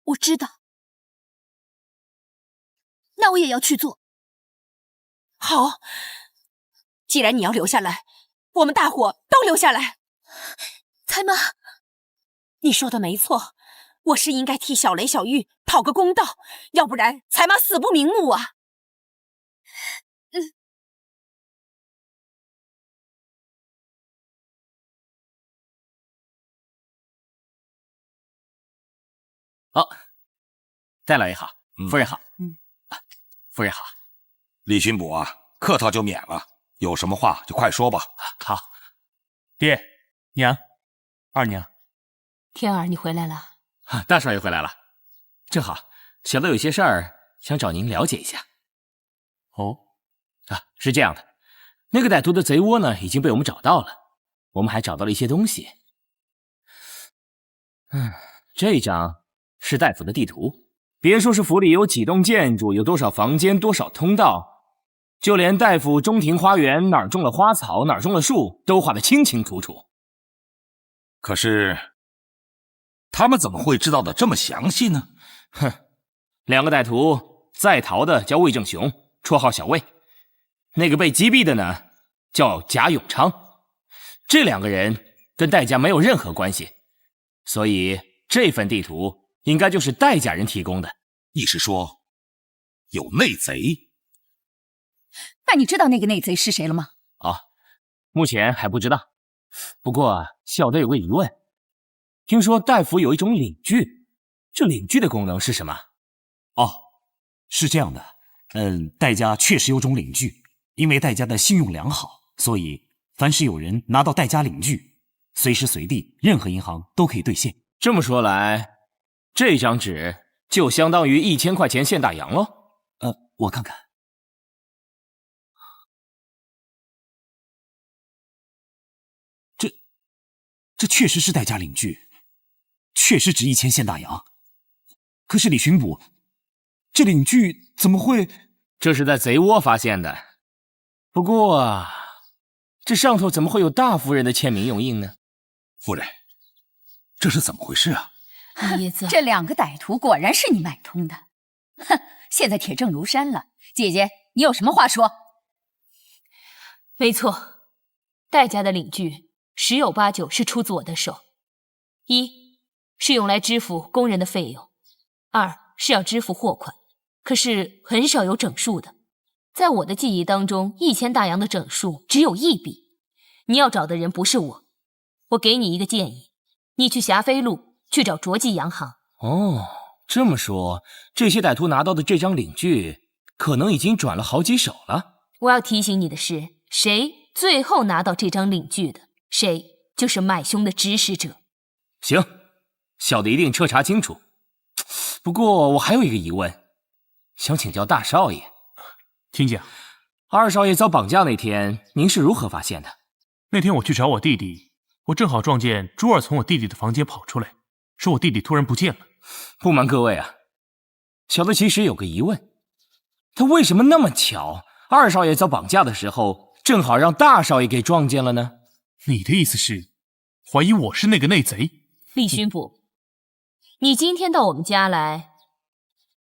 S1: 我知道，那我也要去做。
S8: 好，既然你要留下来，我们大伙都留下来。
S1: 才妈，
S8: 你说的没错，我是应该替小雷、小玉讨个公道，要不然才妈死不瞑目啊！
S12: 好，戴老爷好，夫人好，夫人好。
S9: 李巡捕啊，客套就免了，有什么话就快说吧。
S5: 好，爹娘，二娘，
S7: 天儿，你回来了。
S12: 大少爷回来了，正好，小的有些事儿想找您了解一下。
S5: 哦，
S12: 是这样的，那个歹徒的贼窝呢已经被我们找到了，我们还找到了一些东西。这张是戴府的地图，别说是府里有几栋建筑，有多少房间，多少通道，就连戴府中庭花园哪儿种了花草，哪儿种了树，都画得清清楚楚。
S9: 可是他们怎么会知道的这么详细呢？
S12: 两个歹徒，在逃的叫魏正雄，绰号小魏；那个被击毙的呢，叫贾永昌。这两个人跟戴家没有任何关系，所以这份地图应该就是戴家人提供的。
S9: 你是说有内贼？
S3: 那你知道那个内贼是谁了吗？
S12: 目前还不知道。不过小的有个疑问，听说戴府有一种领具，这领具的功能是什么？
S2: 是这样的，戴家确实有种领具，因为戴家的信用良好，所以凡是有人拿到戴家领具，随时随地任何银行都可以兑现。
S12: 这么说来，这张纸就相当于1000块钱现大洋喽？
S2: 我看看。这确实是戴家领具，确实值1000现大洋。可是李巡捕，这领具怎么会？
S12: 这是在贼窝发现的。不过，这上头怎么会有大夫人的签名用印呢？
S9: 夫人，这是怎么回事啊？
S3: 爷子，这两个歹徒果然是你买通的。哼，现在铁证如山了。姐姐，你有什么话说？
S7: 没错，戴家的领具10有8九是出自我的手。一是用来支付工人的费用，2是要支付货款，可是很少有整数的。在我的记忆当中，1000大洋的整数只有1笔。你要找的人不是我给你一个建议，你去霞飞路去找卓记洋行。
S12: 这么说，这些歹徒拿到的这张领具，可能已经转了好几手了。
S7: 我要提醒你的是，谁最后拿到这张领具的，谁就是买凶的指使者。
S12: 行，小的一定彻查清楚。不过我还有一个疑问，想请教大少爷。
S5: 请讲。
S12: 二少爷遭绑架那天，您是如何发现的？
S5: 那天我去找我弟弟，我正好撞见珠儿从我弟弟的房间跑出来，说我弟弟突然不见了。
S12: 不瞒各位啊，小的其实有个疑问，他为什么那么巧，二少爷遭绑架的时候，正好让大少爷给撞见了呢？
S5: 你的意思是，怀疑我是那个内贼？
S7: 李巡捕，你今天到我们家来，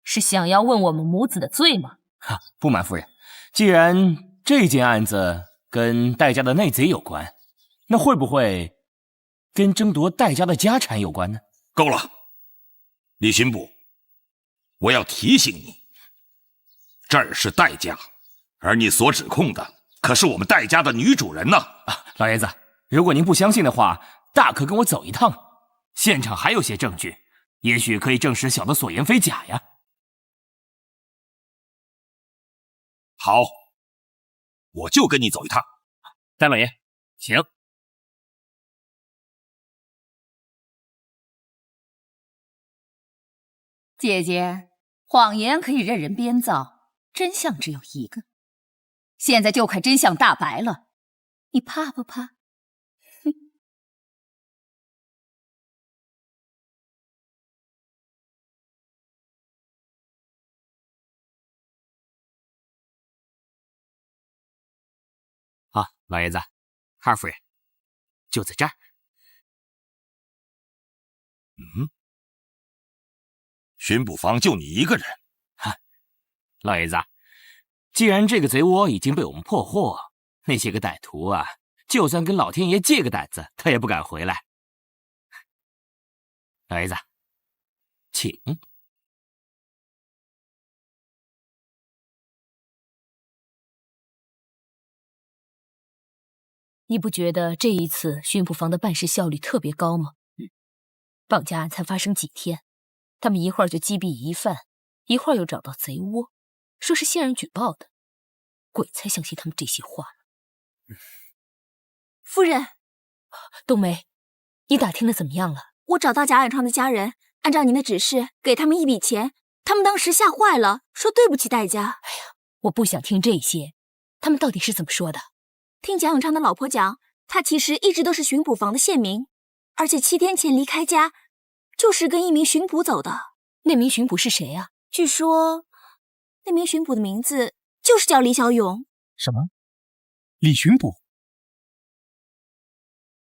S7: 是想要问我们母子的罪吗？
S12: 不瞒夫人，既然这件案子跟戴家的内贼有关，那会不会跟争夺戴家的家产有关呢？
S9: 够了，李巡捕，我要提醒你，这儿是戴家，而你所指控的可是我们戴家的女主人呢。
S12: 老爷子，如果您不相信的话，大可跟我走一趟，现场还有些证据，也许可以证实小的所言非假呀。
S9: 好，我就跟你走一趟。
S12: 大老爷，请。
S3: 姐姐，谎言可以任人编造，真相只有一个。现在就快真相大白了，你怕不怕？
S12: 啊，老爷子，二夫人就在这儿。
S9: 巡捕房就你一个人。
S12: 老爷子，既然这个贼窝已经被我们破获，那些个歹徒啊，就算跟老天爷借个胆子，他也不敢回来。老爷子，请。
S7: 你不觉得这一次巡捕房的办事效率特别高吗？绑架案才发生几天，他们一会儿就击毙疑犯，一会儿又找到贼窝，说是线人举报的，鬼才相信他们这些话呢。
S10: 夫人，
S7: 冬梅，你打听的怎么样了？
S10: 我找到贾远昌的家人，按照您的指示给他们一笔钱，他们当时吓坏了，说对不起代家。
S7: 哎呀，我不想听这些，他们到底是怎么说的？
S10: 听贾永昌的老婆讲，他其实一直都是巡捕房的县民，而且7天前离开家，就是跟一名巡捕走的。
S7: 那名巡捕是谁啊？
S10: 据说，那名巡捕的名字就是叫李小勇。
S5: 什么？李巡捕？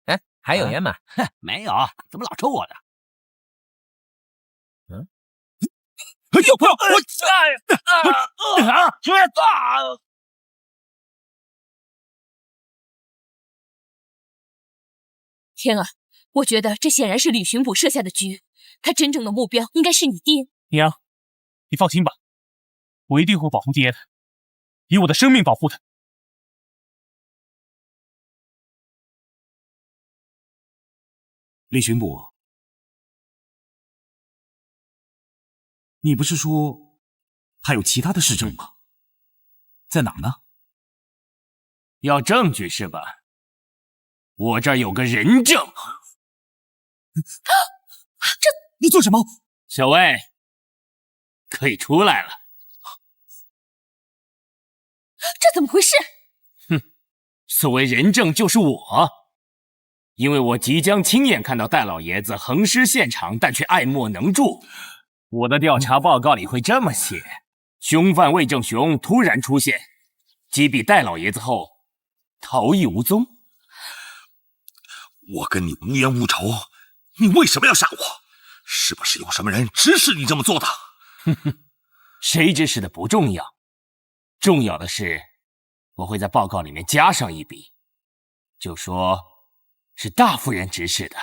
S11: 哎，还有烟吗？
S4: 没有，怎么老抽我的？
S9: 哎呦，不要！
S7: 天啊，我觉得这显然是李巡捕设下的局，他真正的目标应该是你爹。
S5: 娘，你放心吧，我一定会保护爹的，以我的生命保护他。
S2: 李巡捕，你不是说还有其他的市政吗？在哪儿呢？
S12: 要证据是吧？我这儿有个人证。
S2: 你做什么？
S12: 小魏，可以出来了。
S7: 这怎么回事？
S12: 所谓人证就是我，因为我即将亲眼看到戴老爷子横尸现场，但却爱莫能助。我的调查报告里会这么写：凶犯魏正雄突然出现，击毙戴老爷子后逃逸无踪。
S9: 我跟你无冤无仇，你为什么要杀我？是不是有什么人指使你这么做的？
S12: 谁指使的不重要，重要的是我会在报告里面加上一笔，就说是大夫人指使的。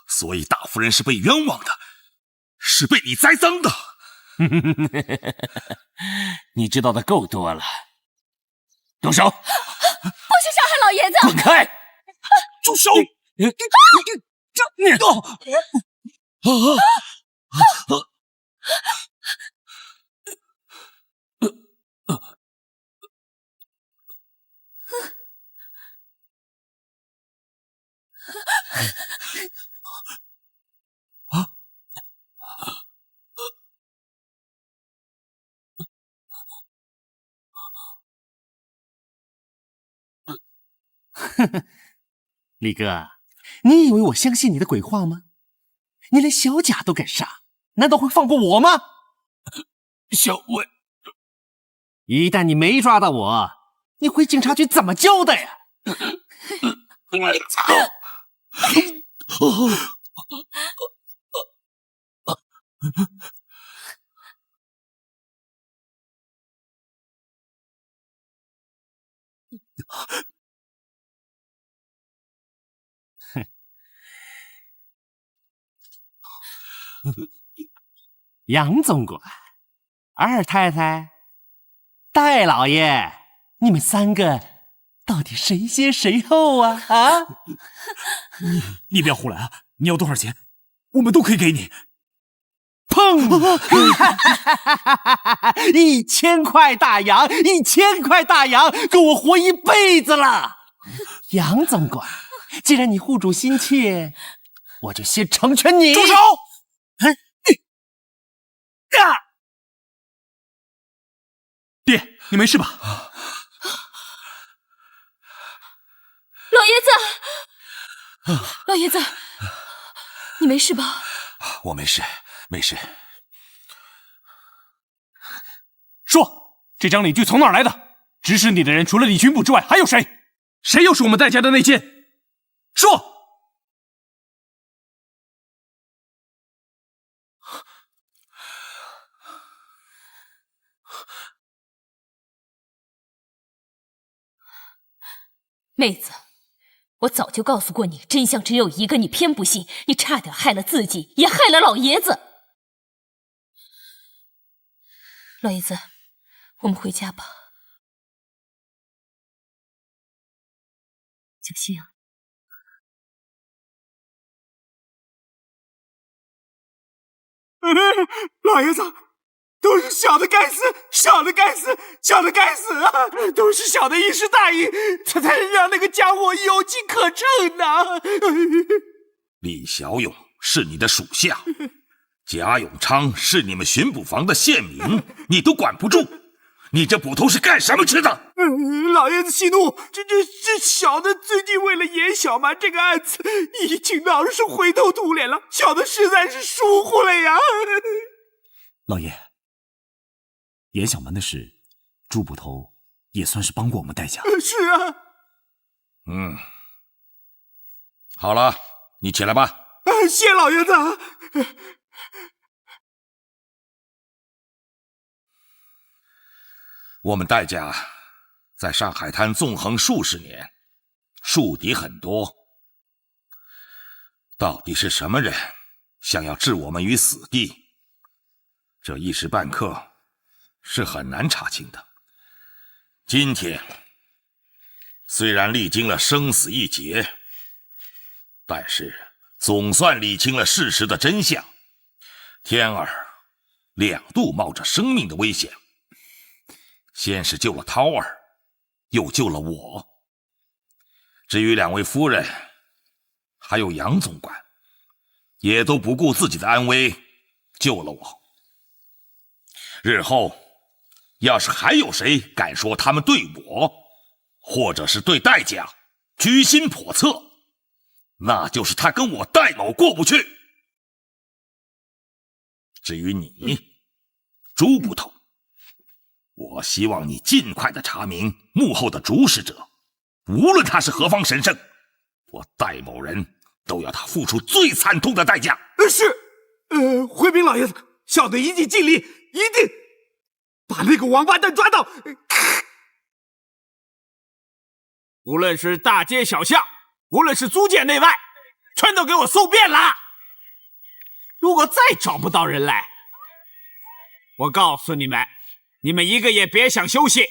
S9: 所以大夫人是被冤枉的，是被你栽赃的。
S12: 你知道的够多了。动手！
S10: 不许伤害老爷子！
S12: 滚开！
S9: 住手！
S4: 李哥，你以为我相信你的鬼话吗？你连小贾都敢杀，难道会放过我吗？
S9: 小魏，
S4: 一旦你没抓到我，你回警察局怎么交代呀？杨总管、二太太、戴老爷，你们3个
S5: 到底谁先谁后啊？啊！
S2: 你不要胡来啊！你要多少钱，我们都可以给你。
S5: 砰！1000块大洋，1000块大洋，够我活一辈子了。杨总管，既然你护主心切，我就先成全你。
S4: 住手！
S5: 爹，你没事吧？
S10: 老爷子，老爷子，你没事吧？
S9: 我没事，没事。
S5: 说，这张礼具从哪儿来的？指使你的人除了李巡捕之外，还有谁？谁又是我们戴家的内奸？说！
S7: 妹子，我早就告诉过你，真相只有一个，你偏不信，你差点害了自己，也害了老爷子。老爷子，我们回家吧。小心啊！
S4: 老爷子，都是小的该死，小的该死，小的该死啊！都是小的一时大意，才让那个家伙有机可乘呢。
S9: 李小勇是你的属下，贾永昌是你们巡捕房的县民，你都管不住，你这捕头是干什么吃的？
S4: 老爷子息怒，这小的最近为了严小蛮这个案子，已经闹是灰头土脸了，小的实在是疏忽了呀。
S2: 老爷，严小蛮的事，朱捕头也算是帮过我们戴家。
S4: 是啊。
S9: 好了，你起来吧。
S4: 谢老爷子。
S9: 我们戴家在上海滩纵横数十年，树敌很多。到底是什么人想要置我们于死地？这一时半刻是很难查清的。今天虽然历经了生死一劫，但是总算理清了事实的真相。天儿2度冒着生命的危险，先是救了涛儿，又救了我。至于2位夫人，还有杨总管，也都不顾自己的安危，救了我。日后要是还有谁敢说他们对我，或者是对戴家居心叵测，那就是他跟我戴某过不去。至于你，朱捕头，我希望你尽快的查明幕后的主使者，无论他是何方神圣，我戴某人都要他付出最惨痛的代价。
S4: 是，回禀老爷子，小的一定尽力，一定把那个王八蛋抓到。无论是大街小巷，无论是租界内外，全都给我搜遍了。如果再找不到人来，我告诉你们，你们一个也别想休息，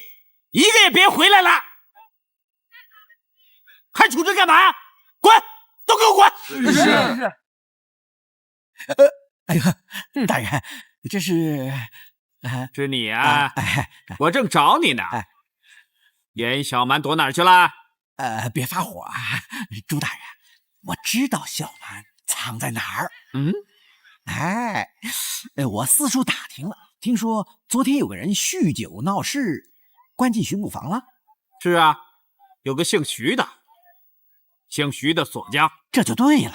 S4: 一个也别回来了。还杵着干嘛？滚！都给我滚！
S6: 是。
S4: 哎呀，大人，这是你啊！我正找你呢。严小蛮躲哪儿去了？
S6: 别发火啊，朱大人，我知道小蛮藏在哪儿。我四处打听了，听说昨天有个人酗酒闹事，关进巡捕房了。
S4: 是啊，有个姓徐的锁匠。
S6: 这就对了，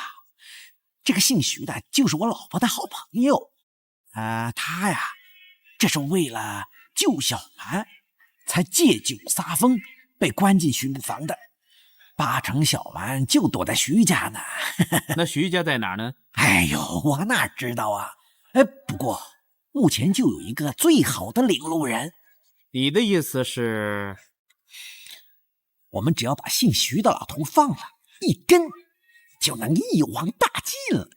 S6: 这个姓徐的就是我老婆的好朋友。他呀，这是为了救小蛮，才借酒撒疯，被关进巡捕房的。八成小蛮就躲在徐家呢。
S4: 那徐家在哪儿呢？
S6: 哎呦，我哪知道啊！不过目前就有一个最好的领路人。
S4: 你的意思是，
S6: 我们只要把姓徐的老头放了，一跟就能一网打尽了。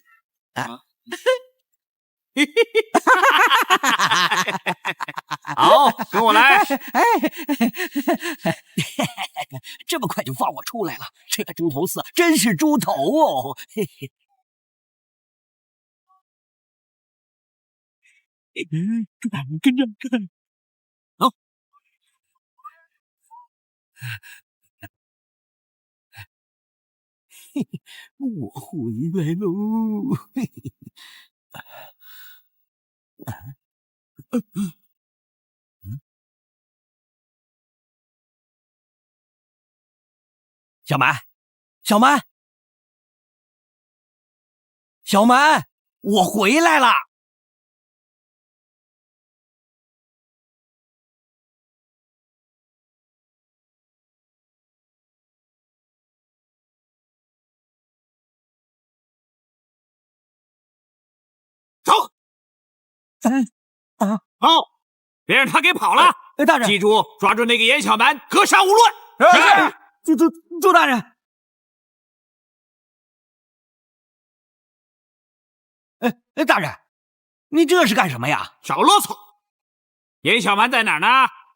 S4: 好，跟我来。
S6: 这放我出来了。这个猪头四真是猪头哦！嘿嘿。猪大人跟着，猪大人。走。嘿嘿，我回来喽！嘿嘿。小蛮，小蛮，小蛮，我回来了。
S4: 走。好，别让他给跑了。
S6: 大人，
S4: 记住，抓住那个严小蛮，格杀勿论。
S6: 是。朱大人。大人，你这是干什么呀？
S4: 少啰嗦！严小蛮在哪儿呢？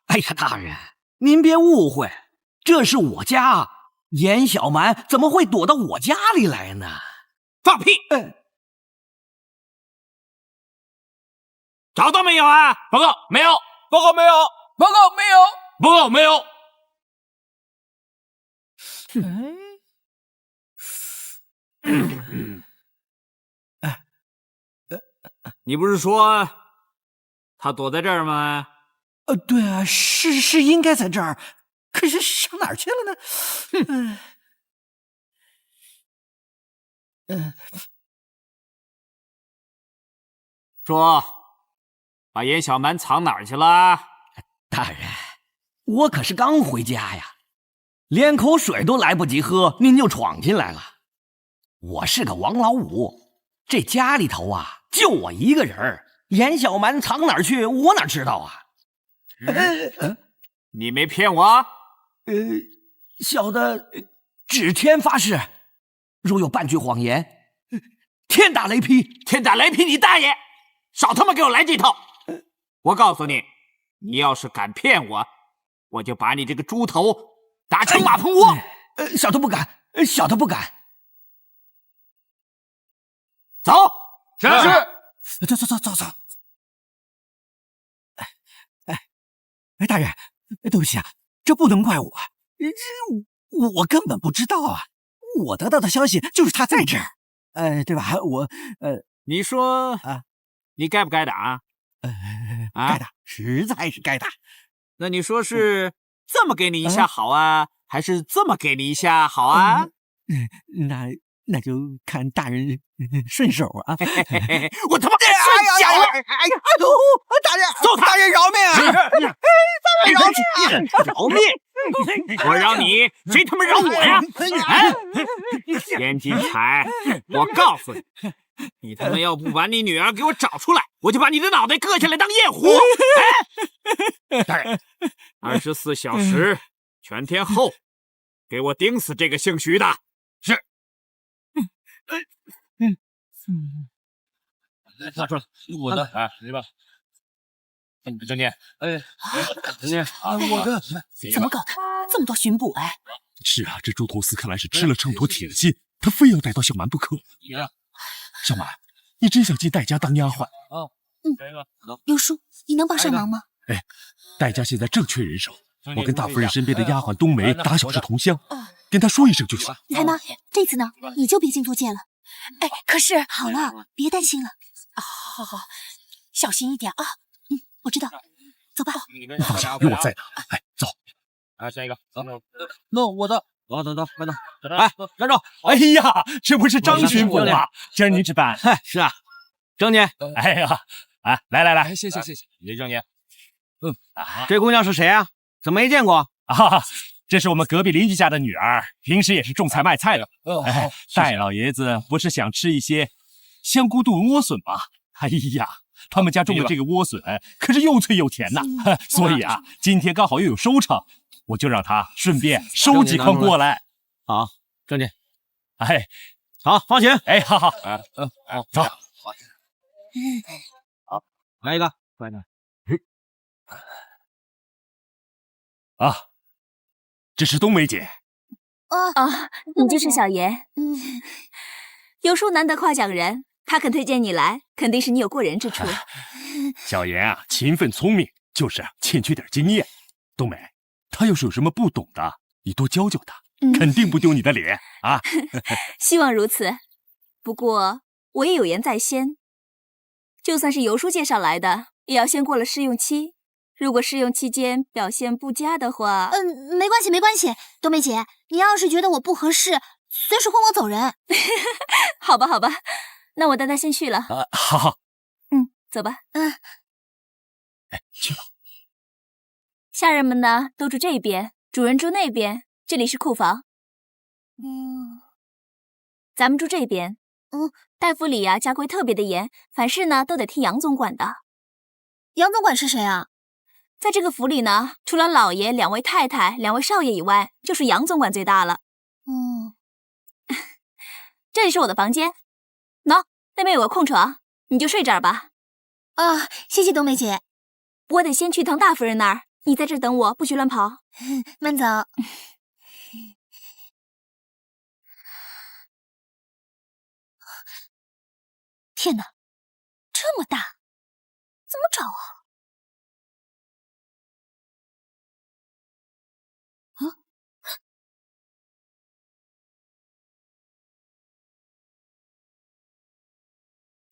S6: 哎呀，大人，您别误会，这是我家，严小蛮怎么会躲到我家里来呢？
S4: 放屁！找到没有啊？
S12: 报告没有，
S11: 报告没有，报告没有，
S12: 报告没有。
S4: 你不是说他躲在这儿吗？
S6: 对啊，是应该在这儿，可是上哪儿去了呢？
S4: 说，把严小蛮藏哪儿去了？
S6: 大人，我可是刚回家呀，连口水都来不及喝，您就闯进来了。我是个王老五，这家里头啊，就我一个人儿，严小蛮藏哪儿去，我哪知道啊？
S4: 你没骗我？
S6: 小的指天发誓，如有半句谎言，天打雷劈！
S4: 天打雷劈你大爷！少他妈给我来这套！我告诉你，你要是敢骗我，我就把你这个猪头打成马蜂窝！
S6: 小的不敢，小的不敢。
S4: 走，
S6: 是。走。大人，对不起啊，这不能怪我，我根本不知道啊，我得到的消息就是他在这儿，对吧？
S4: 你说啊，你该不该打？
S6: 该打，实在是该打。
S4: 那你说是这么给你一下好啊，还是这么给你一下好啊？
S6: 那就看大人顺手啊！
S4: 我他妈该睡觉了！
S6: 哎呀，大人，
S4: 揍他！
S6: 大人饶命啊！
S4: 饶命！我饶你，谁他妈饶我呀？严金彩，我告诉你，你他妈要不把你女儿给我找出来，我就把你的脑袋割下来当夜壶！大人，24小时全天候，给我盯死这个姓徐的！是。
S5: 拿出来，我的，来吧。郑念，郑念啊，
S8: 我的，怎么搞的？这么多巡捕哎！
S9: 是啊，这猪头四看来是吃了秤砣铁了心，他非要逮到小蛮不可。小蛮，你真想进戴家当丫鬟？
S1: 刘叔，你能帮上忙吗？
S9: 戴家现在正缺人手，我跟大夫人身边的丫鬟冬梅打小是同乡，跟她说一声就行。
S1: 彩妈，这次呢，你就别进租界了。
S8: 可是
S1: 好了，别担心了。
S8: 好，小心一点啊。
S1: 我知道，走吧。
S9: 你放心，有我在呢。走。
S12: 下一个。
S11: 那我的。
S6: 等，快等。
S11: 站住！
S5: 哎呀，这不是张巡捕吗？今儿你值班？
S6: 是啊，郑姐。
S5: 哎呀，来，
S11: 谢谢。
S5: 李郑姐。
S6: 这姑娘是谁啊？怎么没见过
S5: 啊？这是我们隔壁邻居家的女儿，平时也是种菜卖菜的。戴老爷子不是想吃一些香菇炖莴笋吗？哎呀，他们家种的这个莴笋可是又脆又甜呐，所以啊，今天刚好又有收成，我就让他顺便收几筐过来。
S6: 好，郑姐，
S5: 好，
S6: 放心。
S5: 好，走。
S6: 好，来一个，快点。
S5: 这是冬梅姐，
S10: 你就是小严。有书难得夸奖人，他肯推荐你来，肯定是你有过人之处。
S13: 小严啊，勤奋聪明，就是欠缺点经验。冬梅，他要是有什么不懂的，你多教教他，肯定不丢你的脸啊。
S10: 希望如此。不过我也有言在先，就算是尤叔介绍来的，也要先过了试用期。如果试用期间表现不佳的话，
S1: 没关系，没关系。冬梅姐，你要是觉得我不合适，随时换我走人。
S10: 好吧，好吧，那我带他先去了。
S13: 好。
S10: 走吧。
S13: 去吧。
S10: 下人们呢，都住这边，主人住那边，这里是库房。咱们住这边。大夫里呀，家规特别的严，凡事呢都得听杨总管的。
S1: 杨总管是谁啊？
S10: 在这个府里呢，除了老爷、2位太太、2位少爷以外，就是杨总管最大了。这里是我的房间，喏，那边有个空床，你就睡这儿吧。
S1: 谢谢冬梅姐。
S10: 我得先去趟大夫人那儿，你在这儿等我，不许乱跑。
S1: 慢走。天哪，这么大，怎么找啊？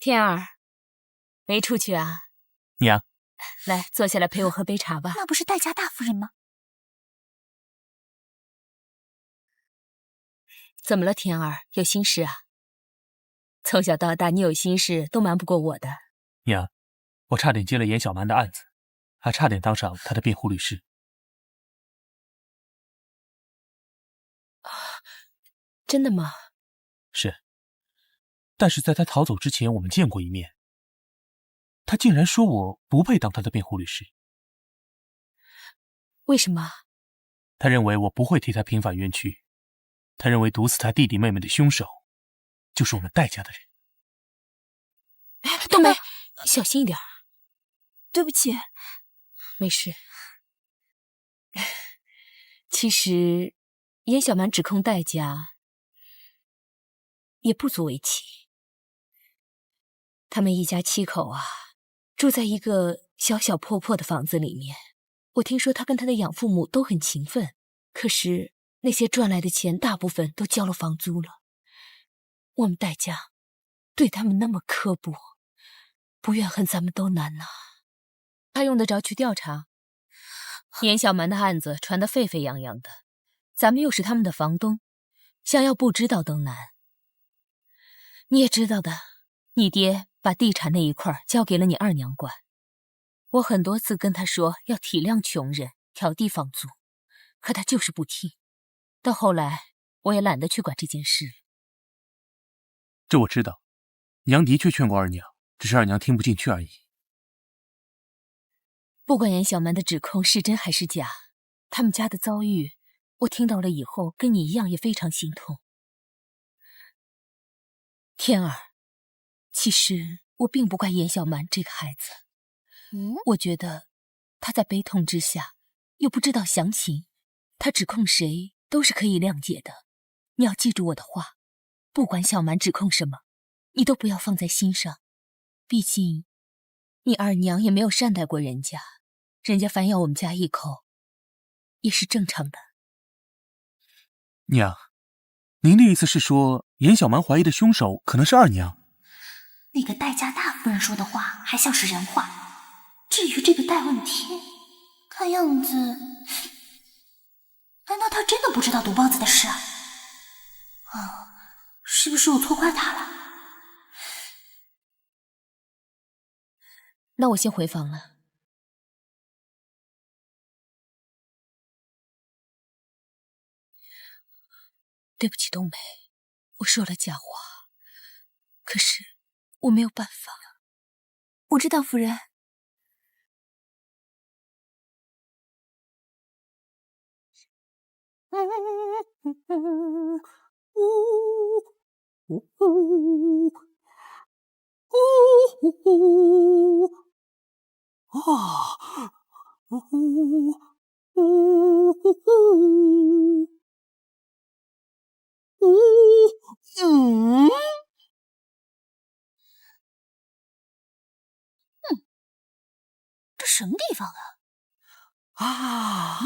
S7: 天儿，没出去啊？
S5: 娘，
S7: 来，坐下来陪我喝杯茶吧。
S1: 那不是戴家大夫人吗？
S7: 怎么了，天儿？有心事啊？从小到大，你有心事都瞒不过我的。
S5: 娘，我差点接了严小蛮的案子，还差点当上他的辩护律师。
S7: 真的吗？
S5: 是。但是在他逃走之前，我们见过一面。他竟然说我不配当他的辩护律师。
S7: 为什么？
S5: 他认为我不会替他平反冤屈。他认为毒死他弟弟妹妹的凶手，就是我们戴家的人。
S7: 冬梅，小心一点。
S10: 对不起。
S7: 没事。其实，严小蛮指控戴家，也不足为奇。他们一家7口啊，住在一个小小破破的房子里面。我听说他跟他的养父母都很勤奋，可是那些赚来的钱大部分都交了房租了。我们戴家对他们那么刻薄，不怨恨咱们都难呐。他用得着去调查？严小蛮的案子传得沸沸扬扬的，咱们又是他们的房东，想要不知道都难。你也知道的，你爹把地产那一块交给了你二娘管。我很多次跟他说要体谅穷人，调低房租，可他就是不听。到后来，我也懒得去管这件事。
S5: 这我知道，娘的确劝过二娘，只是二娘听不进去而已。
S7: 不管严小蛮的指控是真还是假，他们家的遭遇，我听到了以后，跟你一样也非常心痛。天儿，其实我并不怪严小蛮这个孩子。我觉得他在悲痛之下，又不知道详情，他指控谁都是可以谅解的。你要记住我的话，不管小蛮指控什么，你都不要放在心上。毕竟，你二娘也没有善待过人家，人家反咬我们家一口，也是正常的。
S5: 娘，您的意思是说，严小蛮怀疑的凶手可能是二娘？
S1: 那个戴家大夫人说的话还像是人话。至于这个戴问天，看样子，难道他真的不知道毒包子的事啊？是不是我错怪他了？
S7: 那我先回房了。对不起，冬梅，我说了假话，可是我没有办法。
S10: 我知道，夫人。
S1: 这什么地方啊？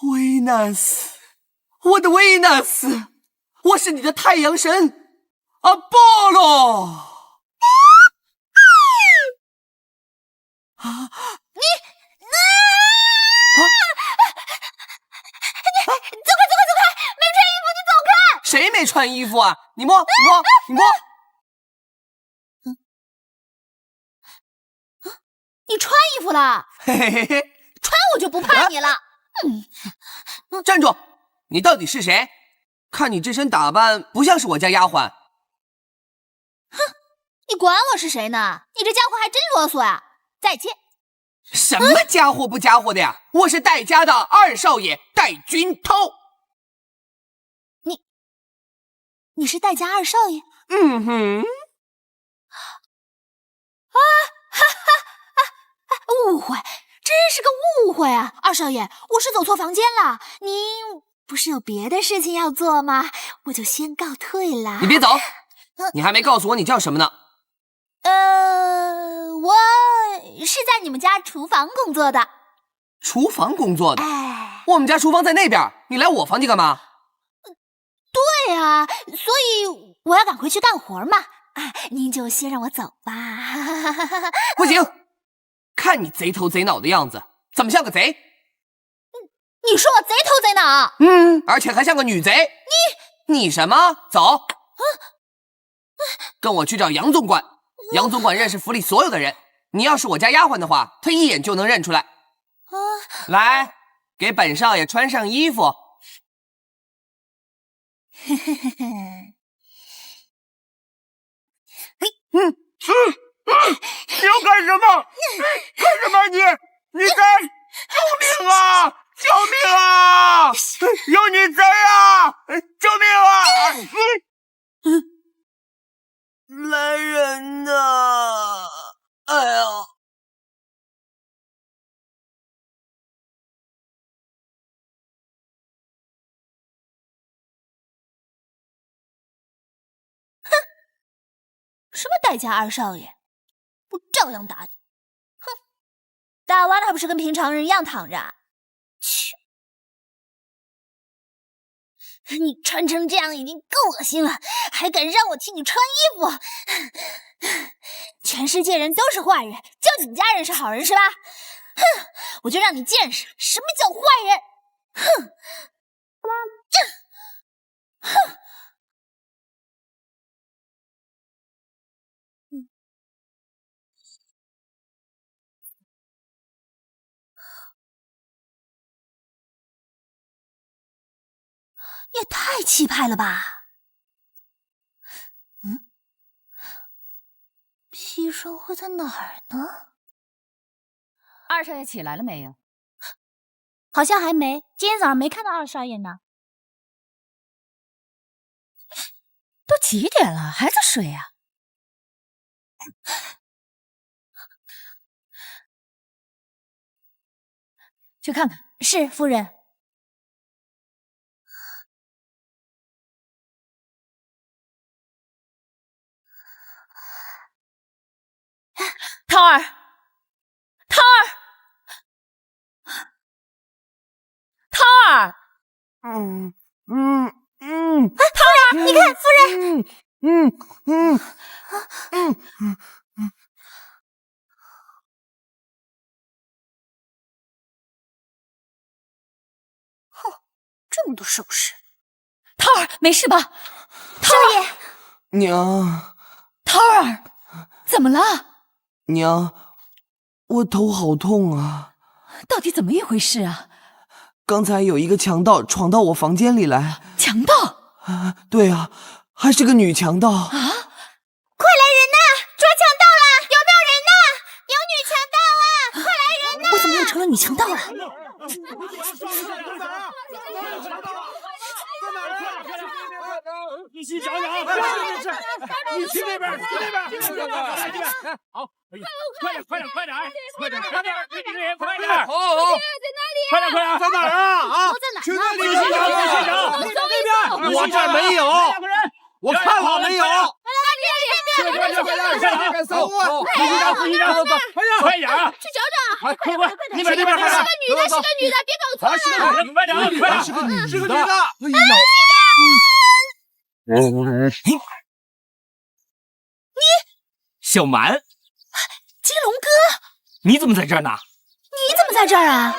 S11: 维纳斯，我的维纳斯，我是你的太阳神阿波罗。谁没穿衣服啊？你摸，你摸，你摸。
S1: 你穿衣服了？
S11: 嘿嘿嘿嘿，
S1: 穿我就不怕你了。
S11: 站住！你到底是谁？看你这身打扮，不像是我家丫鬟。
S1: 哼，你管我是谁呢？你这家伙还真啰嗦呀！再见。
S11: 什么家伙不家伙的呀？我是戴家的二少爷戴君涛。
S1: 你是戴家二少爷？
S11: 嗯哼。
S1: 误会，真是个误会啊！二少爷，我是走错房间了，您不是有别的事情要做吗？我就先告退啦。
S11: 你别走，你还没告诉我你叫什么呢？
S1: 我是在你们家厨房工作的。
S11: 厨房工作的？我们家厨房在那边，你来我房间干嘛？
S1: 对啊，所以我要赶回去干活嘛。您就先让我走吧。
S11: 不行，看你贼头贼脑的样子，怎么像个贼？
S1: 你说我贼头贼脑？
S11: 而且还像个女贼。你什么？走，跟我去找杨总管。杨总管认识府里所有的人，你要是我家丫鬟的话，他一眼就能认出来。来，给本少爷穿上衣服。
S6: 你要干什么？干什么你？你贼！救命啊！救命啊！有你贼啊！救命啊！来人呐！哎呀！
S1: 什么戴家二少爷，我照样打你！哼，打完了还不是跟平常人一样躺着？切！你穿成这样已经够恶心了，还敢让我替你穿衣服？全世界人都是坏人，就你们家人是好人是吧？哼，我就让你见识什么叫坏人！哼！哼！也太气派了吧！砒霜会在哪儿呢？
S3: 二少爷起来了没有？
S1: 好像还没，今天早上没看到二少爷呢。
S3: 都几点了，还在睡啊？去看看。
S1: 是，夫人。
S3: 涛儿，涛儿，涛儿，
S1: 涛儿，你看，夫人，哼，这么多首饰，
S3: 涛儿，没事吧？
S1: 少爷，
S11: 娘，
S3: 涛儿，怎么了？
S11: 娘，我头好痛啊！
S3: 到底怎么一回事啊？
S11: 刚才有一个强盗闯到我房间里来。
S3: 强盗？
S11: 对啊，还是个女强盗。
S1: 快来人呐！抓强盗了！有没有人呐？有女强盗啊！快来人呐！
S3: 我怎么又成了女强盗了？
S13: 你去找找，你去那边，好，快点，快点，你这个人快点，好，快点，在哪儿啊？去那里找，那边，我这儿没有，我看好没有。快搜，快点啊！
S10: 去找找，
S13: 快，那边，
S10: 是个女的，别搞错了。
S13: 快点，是个女的，哎呀！
S12: 小蛮，
S1: 金龙哥，
S12: 你怎么在这儿呢？
S1: 你怎么在这儿啊？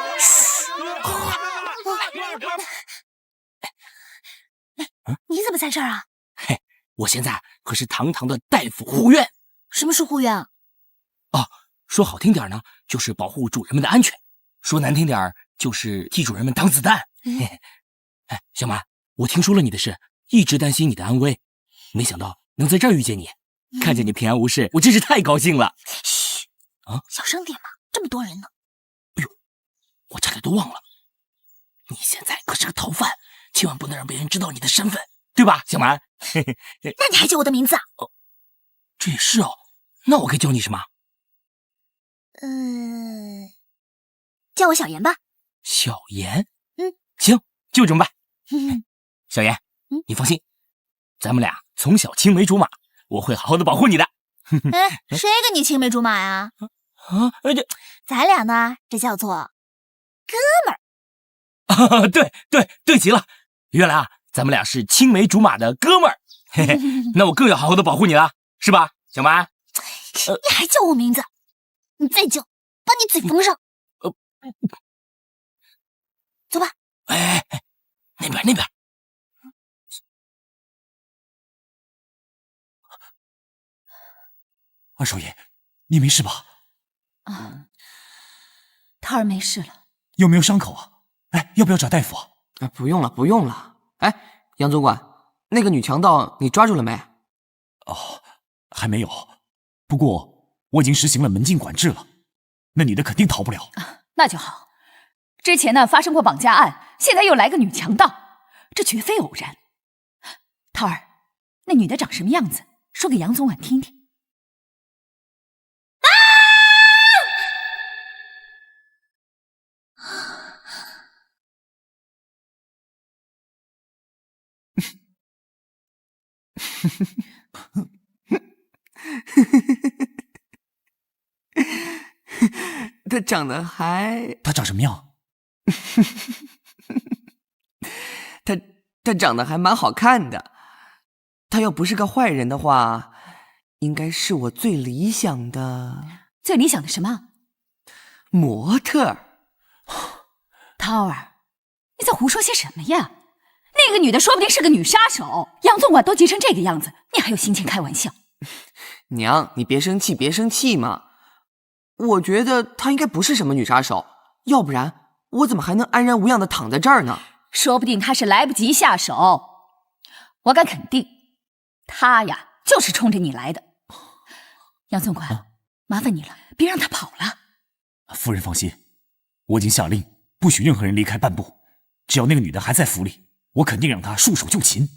S1: 你怎么在这儿啊？
S12: 嘿，我现在可是堂堂的大夫护院。
S1: 什么是护院？
S12: 哦，说好听点呢，就是保护主人们的安全；说难听点，就是替主人们挡子弹。哎，小蛮，我听说了你的事，一直担心你的安危，没想到能在这儿遇见你，看见你平安无事，我真是太高兴了。
S1: 嘘，
S12: 啊，
S1: 小声点嘛，这么多人呢。
S12: 哎呦，我差点都忘了，你现在可是个逃犯，千万不能让别人知道你的身份，对吧，小蛮？
S1: 那你还叫我的名字啊？
S12: 哦，这也是哦。那我该叫你什么？
S1: 叫我小妍吧。
S12: 小妍？行，就这么办。小妍，你放心，咱们俩从小青梅竹马，我会好好的保护你的。
S1: 谁跟你青梅竹马呀？咱俩呢，这叫做哥们
S12: 儿。对极了，原来啊，咱们俩是青梅竹马的哥们儿。嘿嘿，那我更要好好的保护你了，是吧，小蛮？
S1: 你还叫我名字？你再叫，把你嘴缝上。走吧。
S12: 哎，那边。
S2: 二少爷，你没事吧？
S3: 涛儿没事了。
S2: 有没有伤口啊？哎，要不要找大夫啊？
S11: 不用了。哎，杨总管，那个女强盗你抓住了没？
S2: 哦，还没有。不过我已经实行了门禁管制了，那女的肯定逃不了。
S3: 那就好。之前呢发生过绑架案，现在又来个女强盗，这绝非偶然。涛儿，那女的长什么样子？说给杨总管听听。
S11: 他长得还……
S2: 他长什么样？
S11: 他长得还蛮好看的。他要不是个坏人的话，应该是我最理想的。
S3: 最理想的什么？
S11: 模特。
S3: 涛儿，你在胡说些什么呀？那个女的说不定是个女杀手，杨总管都急成这个样子，你还有心情开玩笑？
S11: 娘，你别生气嘛。我觉得她应该不是什么女杀手，要不然我怎么还能安然无恙的躺在这儿呢？
S3: 说不定她是来不及下手。我敢肯定，她呀就是冲着你来的。杨总管，麻烦你了，别让她跑了。
S2: 夫人放心，我已经下令，不许任何人离开半步。只要那个女的还在府里，我肯定让她束手就擒。